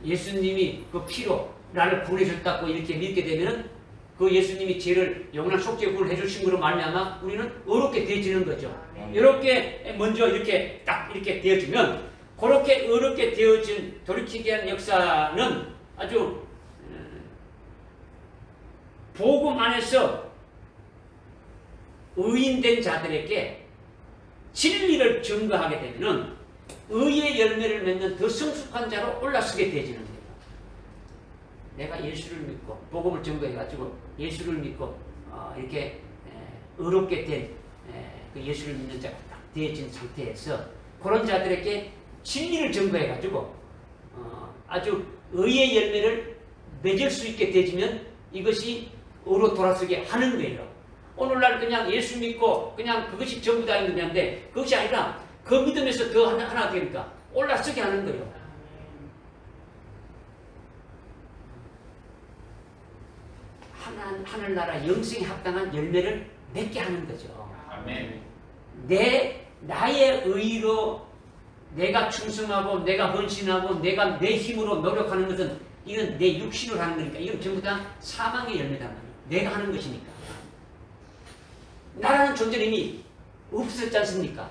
예수님이 그 피로 나를 구원해줬다고 이렇게 믿게 되면은 그 예수님이 죄를 영원한 속죄 구원을 해주신 것으로 말미암아 우리는 어렵게 되어지는 거죠. 이렇게 먼저 이렇게 딱 이렇게 되어지면 그렇게 어렵게 되어진 돌이키게 한 역사는 아주 복음 안에서 의인된 자들에게 진리를 증거하게 되면은 의의 열매를 맺는 더 성숙한 자로 올라서게 되어지는 거예요. 내가 예수를 믿고 복음을 증거해가지고 예수를 믿고 이렇게 의롭게 된 그 예수를 믿는 자가 딱 되어진 상태에서 그런 자들에게 진리를 증거해가지고 아주 의의 열매를 맺을 수 있게 되지면 이것이 의로 돌아서게 하는 거예요. 오늘날 그냥 예수 믿고 그냥 그것이 전부 다 있는 건데 그것이 아니라 그 믿음에서 더 하나 되니까 올라서게 하는 거예요. 하늘나라 영생에 합당한 열매를 맺게 하는 거죠. 아멘. 나의 의로 내가 충성하고 내가 헌신하고 내가 내 힘으로 노력하는 것은 이건 내 육신으로 하는 거니까 이건 전부 다 사망의 열매단 말이에요. 내가 하는 것이니까. 나라는 존재는 이미 없었지 않습니까?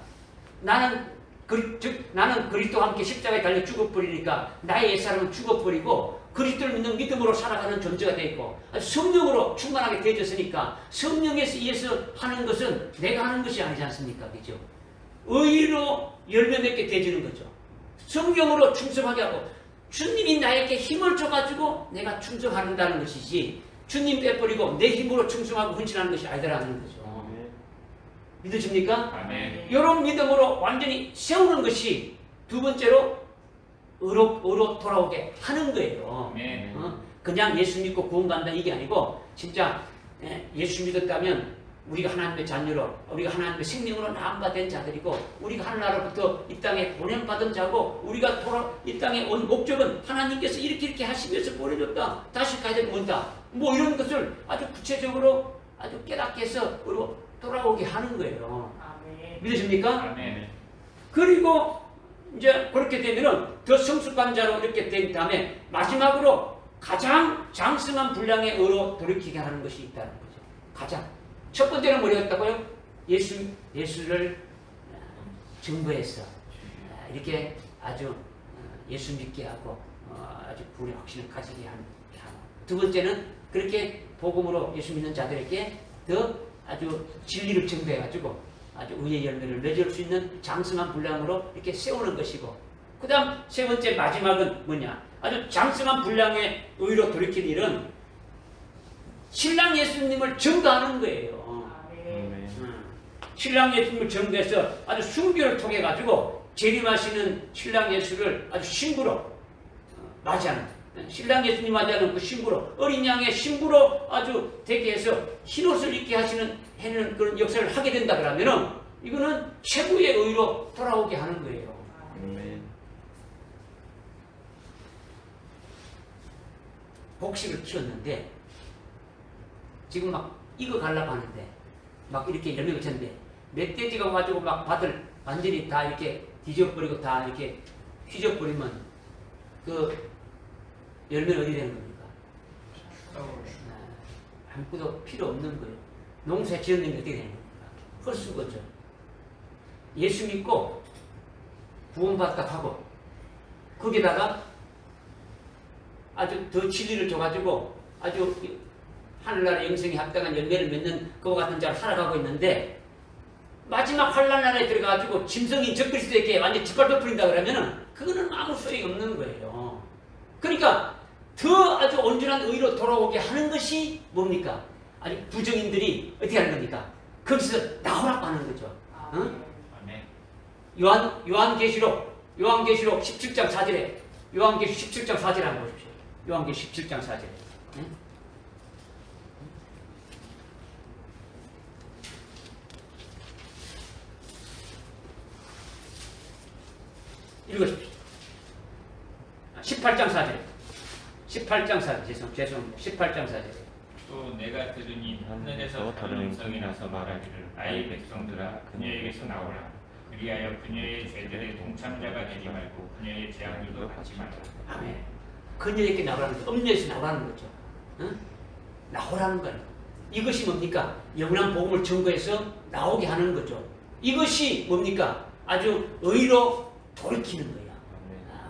나는 그리스도와 함께 십자가에 달려 죽어버리니까 나의 옛사람은 죽어버리고 그리스도를 믿는 믿음으로 살아가는 존재가 되어 있고 성령으로 충만하게 되어졌으니까 성령에서 의해서 하는 것은 내가 하는 것이 아니지 않습니까? 그죠? 의로 열매 맺게 되어지는 거죠. 성령으로 충성하게 하고 주님이 나에게 힘을 줘가지고 내가 충성한다는 것이지 주님 빼버리고 내 힘으로 충성하고 헌신하는 것이 아니라는 거죠. 믿으십니까? 아멘. 이런 믿음으로 완전히 세우는 것이 두 번째로 의로 돌아오게 하는 거예요. 아멘. 그냥 예수 믿고 구원받는다 이게 아니고 진짜 예수 믿었다면 우리가 하나님의 자녀로 우리가 하나님의 생명으로 나음받은 자들이고 우리가 하나님으로부터 이 땅에 보냄받은 자고 우리가 이 땅에 온 목적은 하나님께서 이렇게 하시면서 보내줬다. 다시 가야 된다. 뭐 이런 것을 아주 구체적으로 아주 깨닫게 해서 돌아오게 하는 거예요. 믿으십니까? 아멘. 그리고 이제 그렇게 되면은 더 성숙한 자로 이렇게 된 다음에 마지막으로 가장 장성한 분량의 의로 돌이키게 하는 것이 있다는 거죠. 가장 첫 번째는 뭐였다고요? 예수를 증거해서 이렇게 아주 예수 믿게 하고 아주 구원의 확신을 가지게 하는. 두 번째는 그렇게 복음으로 예수 믿는 자들에게 더 아주 진리를 증거해가지고 아주 의의 열매를 맺을 수 있는 장성한 분량으로 이렇게 세우는 것이고 그 다음 세 번째 마지막은 뭐냐? 아주 장성한 분량의 의로 돌이킨 일은 신랑 예수님을 증거하는 거예요. 신랑 예수님을 증거해서 아주 순교를 통해 가지고 재림하시는 신랑 예수를 아주 신부로 맞이하는 신랑 예수님 맞이하는 그 신부로 어린 양의 신부로 아주 되게 해서 흰옷을 입게 하시는 그런 역사를 하게 된다 그러면은 이거는 최고의 의로 돌아오게 하는 거예요. 복식을 키웠는데 지금 막 이거 가려고 하는데 막 이렇게 열매 맺혔는데 멧돼지가 가지고 막 밭을 완전히 다 이렇게 뒤져버리고 다 이렇게 휘저버리면 그 열매는 어디 되는 겁니까? 아무것도 필요 없는 거예요. 농사에 지었는 게 어떻게 되는 겁니까? 헐수거죠. 예수 믿고 구원받다 하고 거기다가 아주 더 진리를 줘가지고 아주 하늘나라 영생에 합당한 열매를 맺는 그와 같은 자로 살아가고 있는데 마지막 환란 안에 들어가가지고 짐승인 적그리스도에게 완전히 짓밟혀버린다 그러면은 그거는 아무 소용이 없는 거예요. 그러니까 더 아주 온전한 의로 돌아오게 하는 것이 뭡니까? 아주 부정인들이 어떻게 하는 겁니까? 거기서 나오라고 하는 거죠. 응? 요한계시록 17장 4절에 요한계시록 17장 4절에 한번 보십시오. 요한계시록 17장 4절에 응? 읽으십시오. 18장 4절. 18장 4절. 죄송합니다. 18장 4절. 또 내가 들으니 하늘에서 다른 음성이 나서 말하기를 나의 백성들아 그녀에게서 나오라. 그리하여 그녀의 죄들의 동참자가 되지 말고 그녀의 재앙들도 받지 말라. 아멘. 그녀에게 나오라는 거, 음녀에서 나오라는 거죠. 응? 나오라는 거예요. 이것이 뭡니까? 영원한 복음을 증거해서 나오게 하는 거죠. 이것이 뭡니까? 아주 의로 돌이키는 거예요.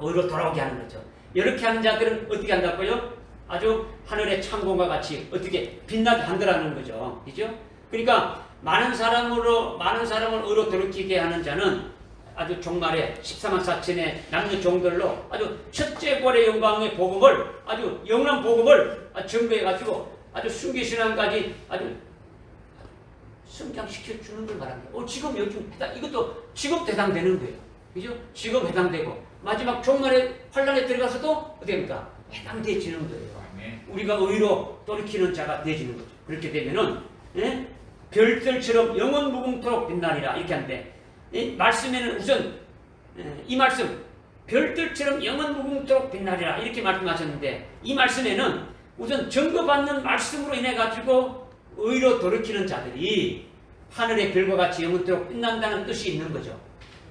의로 돌아오게 하는 거죠. 이렇게 하는 자들은 어떻게 한다고요? 아주 하늘의 창공과 같이 어떻게 빛나게 한다라는 거죠. 그죠? 그러니까 많은 사람을 의로 돌이키게 하는 자는 아주 종말에 14만 4천의 남녀 종들로 아주 첫째 벌의 영광의 복음을 아주 영원한 복음을 증거해가지고 아주 순교신앙까지 아주 성장시켜 주는 걸 말합니다. 지금 요즘 이것도 직업 해당되는 거예요. 그죠? 직업 해당되고 마지막 종말의 환란에 들어가서도 어떻게 됩니까? 해당되어지는 거예요. 우리가 의로 돌이키는 자가 되어지는 거죠. 그렇게 되면은 별들처럼 영원 무궁토록 빛나리라 이렇게 하는데 이 말씀에는 우선 이 말씀 별들처럼 영원 무궁토록 빛나리라 이렇게 말씀하셨는데 이 말씀에는 우선 증거받는 말씀으로 인해 가지고 의로 돌이키는 자들이 하늘의 별과 같이 영원토록 빛난다는 뜻이 있는 거죠.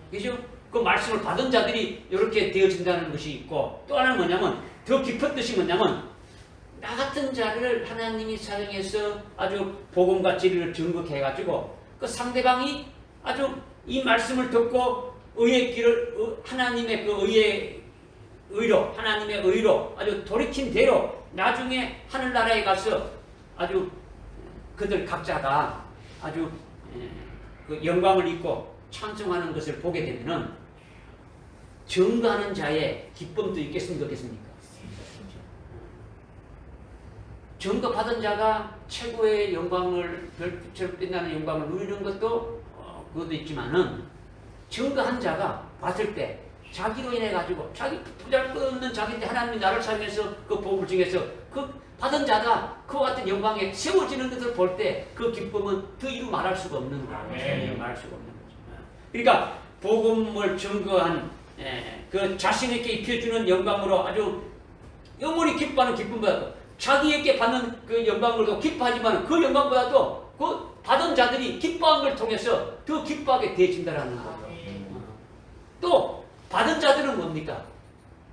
그죠? 그 말씀을 받은 자들이 이렇게 되어진다는 것이 있고, 또 하나는 뭐냐면 더 깊은 뜻이 뭐냐면 나 같은 자를 하나님이 사용해서 아주 복음과 진리를 증거해가지고 그 상대방이 아주 이 말씀을 듣고 의의 길을 하나님의 그 하나님의 의로 아주 돌이킨 대로 나중에 하늘나라에 가서 아주 그들 각자가 아주 그 영광을 입고 찬송하는 것을 보게 되면은 증거하는 자의 기쁨도 있겠습니까? 없겠습니까? 증거받은 자가 최고의 영광을, 별빛처럼 빛나는 영광을 누리는 것도 그것도 있지만은, 증거한 자가 봤을 때 자기로 인해 가지고 자기 부잘것없는 자기인데 하나님이 나를 사용해서 그 복음을 중에서 그 받은 자가 그와 같은 영광에 세워지는 것을 볼 때 그 기쁨은 더 이루 말할 수가 없는 거예요. 말할 수가 없는 거죠. 그러니까 복음을 증거한 그 자신에게 입혀주는 영광으로 아주 영원히 기뻐하는 기쁨보다도 자기에게 받는 그 영광으로도 기뻐하지만 그 영광보다도 그 받은 자들이 기뻐한 걸 통해서 더 기뻐하게 되어진다는 거죠. 또 받은 자들은 뭡니까?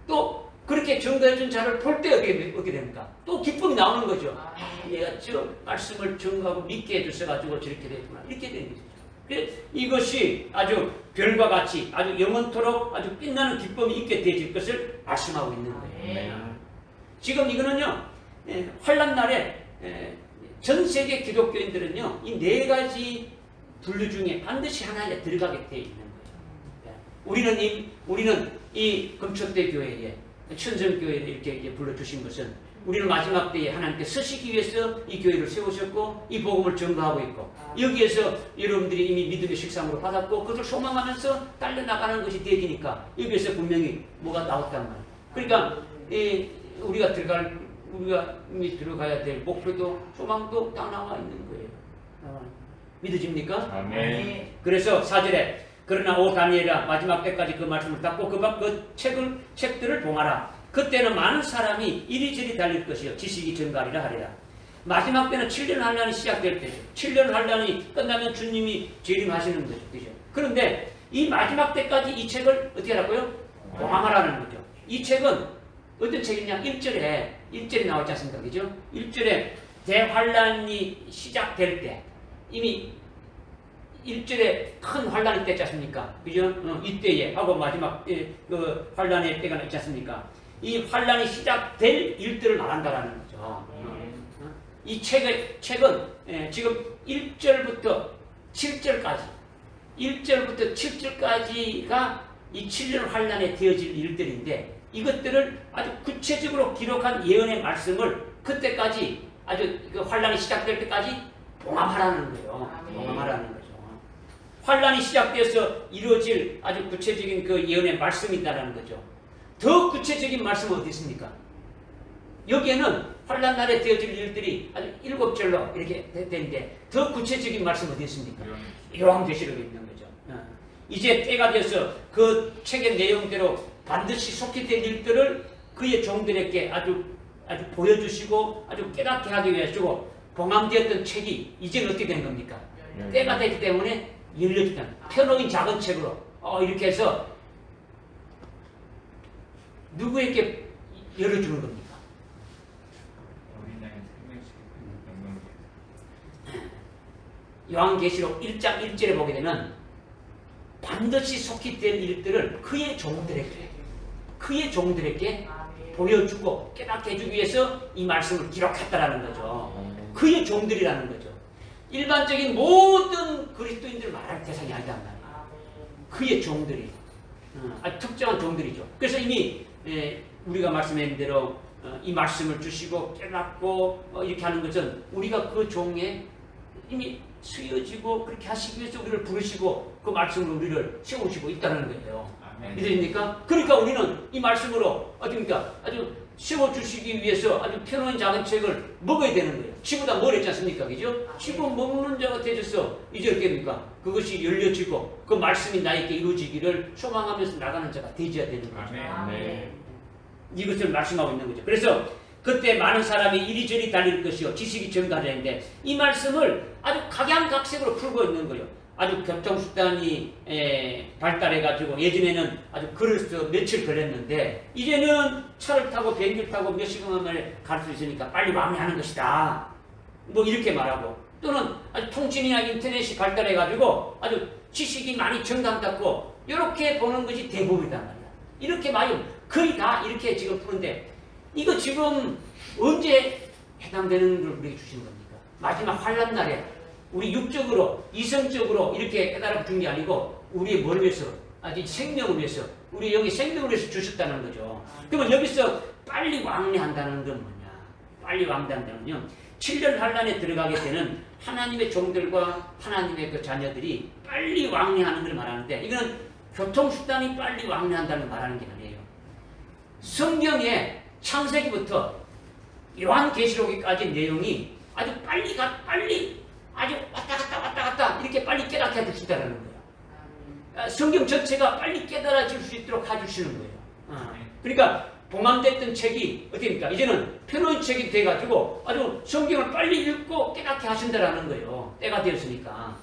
또 그렇게 증거해준 자를 볼 때 어떻게 됩니까? 또 기쁨이 나오는 거죠. 얘가 저 말씀을 증거하고 믿게 해주셔가지고 저렇게 됐구나. 이렇게 되는 거죠. 이것이 아주 별과 같이 아주 영원토록 아주 빛나는 기쁨이 있게 되어질 것을 말씀하고 있는 거예요. 지금 이거는요, 환란 날에 전 세계 기독교인들은요, 이 네 가지 분류 중에 반드시 하나에 들어가게 되어 있는 거예요. 우리는 이 금초대 교회에 천성교회를 이렇게 불러주신 것은 우리는 마지막 때에 하나님께 서시기 위해서 이 교회를 세우셨고 이 복음을 증거하고 있고, 여기에서 여러분들이 이미 믿음의 식상으로 받았고 그것을 소망하면서 달려나가는 것이 되어지니까 여기에서 분명히 뭐가 나왔단 말이에요. 그러니까 우리가 이미 들어가야 될 목표도 소망도 다 나와 있는 거예요. 믿어집니까? 아멘. 그래서 4절에 그러나 오 다니엘아 마지막 때까지 그 말씀을 닫고 그 책들을 봉하라. 그때는 많은 사람이 이리저리 달릴 것이요 지식이 증가하리라 하리라. 마지막 때는 7년 환란이 시작될 때죠. 7년 환란이 끝나면 주님이 재림하시는 거죠. 그죠? 그런데 이 마지막 때까지 이 책을 어떻게 하라고요? 봉하라는 거죠. 이 책은 어떤 책이냐? 1절에 나왔지 않습니까? 그죠? 1절에 대환란이 시작될 때 이미 1절에 큰 환란이 있지 않습니까? 그죠? 이때에 하고 마지막 그 환란의 때가 있지 않습니까? 이 환란이 시작될 일들을 말한다라는 거죠. 이 책은 지금 1절부터 7절까지 7절까지가 이 7년 환란에 되어질 일들인데, 이것들을 아주 구체적으로 기록한 예언의 말씀을 그때까지 아주 그 환란이 시작될 때까지 봉합하라는 거예요. 봉합하라는 거죠. 환란이 시작돼서 이루어질 아주 구체적인 그 예언의 말씀이 있다는 거죠. 더 구체적인 말씀은 어디 있습니까? 여기에는 환란 날에 되어질 일들이 아주 7절로 이렇게 되는데 더 구체적인 말씀은 어디 있습니까? 요한계시록에 있는 거죠. 이제 때가 돼서 그 책의 내용대로 반드시 속히 된 일들을 그의 종들에게 아주 보여주시고 아주 깨닫게 하기 위해 주고 봉함되었던 책이 이제는 어떻게 된 겁니까? 때가 됐기 때문에 열려주는 펴놓인 작은 책으로 이렇게 해서 누구에게 열어주는 겁니까? 요한계시록 1장 1절에 보게 되면 반드시 속히 될 일들을 그의 종들에게 보여주고 깨닫게 해주기 위해서 이 말씀을 기록했다라는 거죠. 그의 종들이라는 거죠. 일반적인 모든 그리스도인들을 말할 대상이 아니단 말이에요. 그의 종들이 아주 특정한 종들이죠. 그래서 이미 우리가 말씀한 대로 이 말씀을 주시고 깨닫고 이렇게 하는 것은 우리가 그 종에 이미 쓰여지고 그렇게 하시기 위해서 우리를 부르시고 그 말씀으로 우리를 세우시고 있다는 거예요. 믿으십니까? 그러니까 우리는 이 말씀으로 아주 세워주시기 위해서 아주 펴놓은 작은 책을 먹어야 되는 거예요. 쥐보다 뭘 했지 않습니까? 그죠? 쥐고 먹는 자가 되셔서 이제 어떻게 됩니까? 그것이 열려지고 그 말씀이 나에게 이루어지기를 소망하면서 나가는 자가 되어야 되는 거죠. 이것을 말씀하고 있는 거죠. 그래서 그때 많은 사람이 이리저리 달릴 것이요 지식이 증가하는데 이 말씀을 아주 각양각색으로 풀고 있는 거예요. 아주 교통수단이 발달해가지고 예전에는 아주 걸어서 며칠 걸렸는데 이제는 차를 타고 비행기를 타고 몇 시간 만에 갈 수 있으니까 빨리 왕래하는 것이다. 뭐 이렇게 말하고 또는 아주 통신이나 인터넷이 발달해가지고 아주 지식이 많이 정감받고 이렇게 보는 것이 대부분이단 말이야. 이렇게 많이 거의 다 이렇게 지금 푸는데 이거 지금 언제 해당되는 걸 우리에게 주시는 겁니까? 마지막 환란 날에 우리 육적으로 이성적으로 이렇게 깨달아 준 게 아니고 우리의 뭘 위해서 아주 생명을 위해서 우리 여기 생명을 위해서 주셨다는 거죠. 그러면 여기서 빨리 왕래한다는 건 뭐냐? 빨리 왕래한다는 건요. 7년 환란에 들어가게 되는 하나님의 종들과 하나님의 그 자녀들이 빨리 왕래하는 걸 말하는데 이거는 교통수단이 빨리 왕래한다는 걸 말하는 게 아니에요. 성경에 창세기부터 요한계시록까지 내용이 아주 빨리 아주 왔다 갔다 이렇게 빨리 깨닫게 해주신다는 거예요. 성경 전체가 빨리 깨달아질 수 있도록 해주시는 거예요. 그러니까 봉함됐던 책이 어떻습니까? 이제는 표로의 책이 돼가지고 아주 성경을 빨리 읽고 깨닫게 하신다라는 거예요. 때가 되었으니까.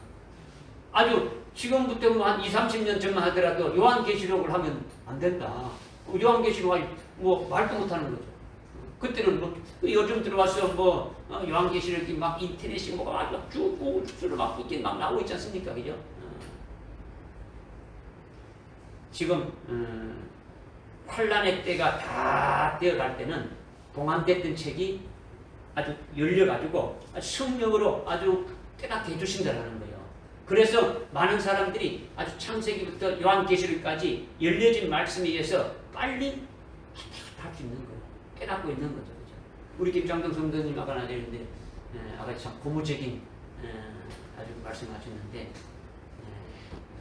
아주 지금부터 한 20, 30년 전만 하더라도 요한계시록을 하면 안 된다. 요한계시록 뭐 말도 못하는 거죠. 그때는 뭐 요즘 들어와서 뭐 요한계시록이 막 인터넷이 뭐가 아주 쭉쭉 막 있긴 막 나오고 있지 않습니까? 그죠? 지금 환란의 때가 다 되어갈 때는 봉함됐던 책이 아주 열려가지고 성령으로 아주 깨닫게 해주신다는 거예요. 그래서 많은 사람들이 아주 창세기부터 요한계시록까지 열려진 말씀에 의해서 빨리 할 수 있는 거예요. 깨닫고 있는 거죠. 그죠? 우리 김장동 성도님 아까 나되는데 아까 참 고무적인 아주 말씀하셨는데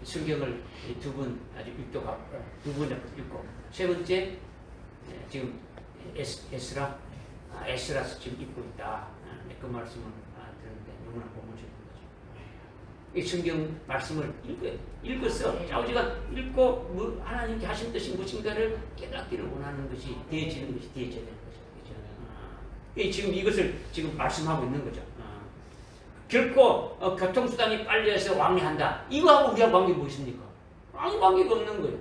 성경을 두 분 아주 두 분 읽고 세 번째 지금 에스라서 지금 읽고 있다. 그 말씀을 들었는데 너무나 고무적인 거죠. 이 성경 말씀을 읽었어. 자우지가 읽고 뭐 하나님께 하신 뜻이 무엇인가를 깨닫기를 원하는 것이 되어지는 것이 되어져야 되는 거죠. 그렇죠? 지금 이것을 지금 말씀하고 있는 거죠. 결코 교통수단이 빨리해서 왕래한다. 이거하고 우리하고 관계가 무엇입니까? 아무 관계가 없는 거예요.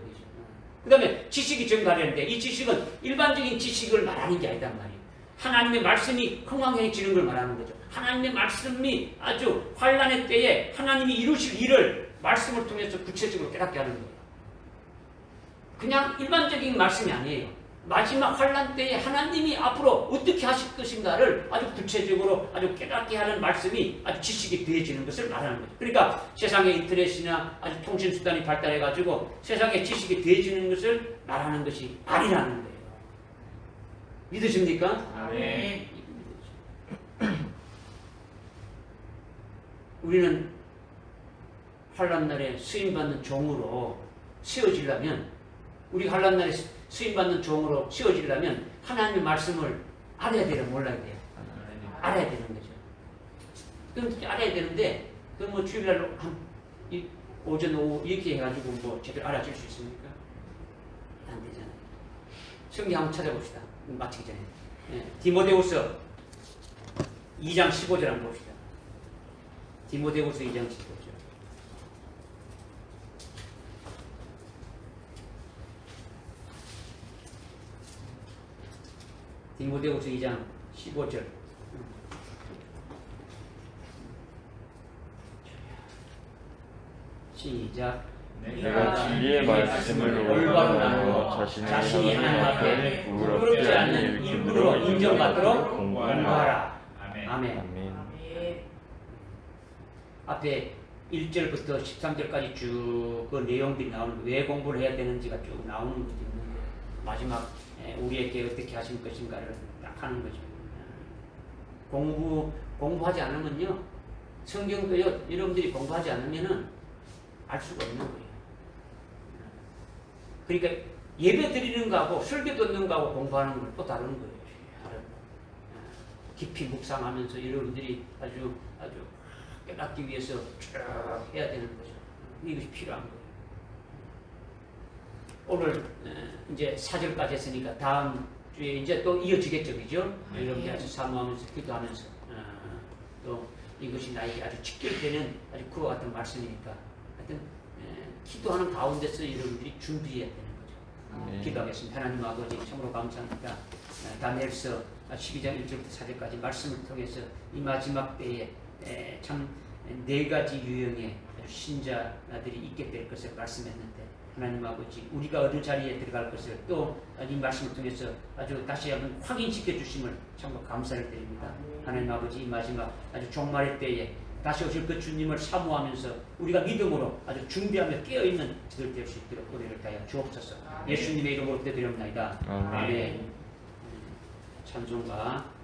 그 다음에 지식이 증가되는데 이 지식은 일반적인 지식을 말하는 게 아니단 말이에요. 하나님의 말씀이 흥왕해지는 걸 말하는 거죠. 하나님의 말씀이 아주 환란의 때에 하나님이 이루실 일을 말씀을 통해서 구체적으로 깨닫게 하는 거예요. 그냥 일반적인 말씀이 아니에요. 마지막 환란 때에 하나님이 앞으로 어떻게 하실 것인가를 아주 구체적으로 아주 깨닫게 하는 말씀이 아주 지식이 되어지는 것을 말하는 거죠. 그러니까 세상에 인터넷이나 아주 통신수단이 발달해가지고 세상에 지식이 되어지는 것을 말하는 것이 아니라는 거예요. 믿으십니까? 네. 우리는 환란날에 쓰임받는 종으로 세워지려면 우리가 환란날에 쓰임받는 종으로 세워지려면 하나님의 말씀을 알아야 돼요? 몰라야 돼요? 알아야 되는 거죠. 그럼 알아야 되는데 그 뭐 주일날로 오전 오후 이렇게 해가지고 뭐 제대로 알아질 수 있습니까? 안 되잖아요. 성경 한번 찾아봅시다. 마치기 전에. 디모데후서 2장 15절 한번 봅시다. 디모데후서 2장 15절. 디모데후서 2장 15절. 시작. 내가 진리의 말씀을 올바로 나누어 자신이 하나님 앞에 부끄럽지 않는 일부러 인정받도록 공부하라. 아멘. 아멘. 아멘. 앞에 1절부터 13절까지 쭉 그 내용들이 나오는 왜 공부를 해야 되는지가 쭉 나오는 것도 있는데 마지막 우리에게 어떻게 하실 것인가를 딱 하는 거죠. 공부하지 않으면요 성경도요 여러분들이 공부하지 않으면은 알 수가 없는 거예요. 그러니까 예배 드리는 거하고 설교 듣는 거하고 공부하는 건 또 다른 거예요. 깊이 묵상하면서 여러분들이 아주 깨닫기 위해서 쭉 해야 되는 거죠. 이것이 필요한 거예요. 오늘 이제 4절까지 했으니까 다음 주에 이제 또 이어지겠죠, 그죠? 여러분들 아주 사모하면서 기도하면서 또 이것이 나에게 아주 직결되는 아주 그와 같은 말씀이니까 하여튼 기도하는 가운데서 여러분들이 준비해야 되는 거죠. 네. 기도하겠습니다. 하나님 아버지 참으로 감사합니다. 다니엘서 12장 1절부터 4절까지 말씀을 통해서 이 마지막 때에 참 4가지 유형의 신자들이 있게 될 것을 말씀했는데 하나님 아버지 우리가 어느 자리에 들어갈 것을 또 이 말씀을 통해서 아주 다시 한번 확인시켜 주심을 참으로 감사를 드립니다. 하나님 아버지 이 마지막 아주 종말의 때에 다시 오실 그 주님을 사모하면서 우리가 믿음으로 아주 준비하며 깨어있는 저들 될 수 있도록 은혜를 다하여 주옵소서. 예수님의 이름으로 기도드립니다. 아멘. 찬송가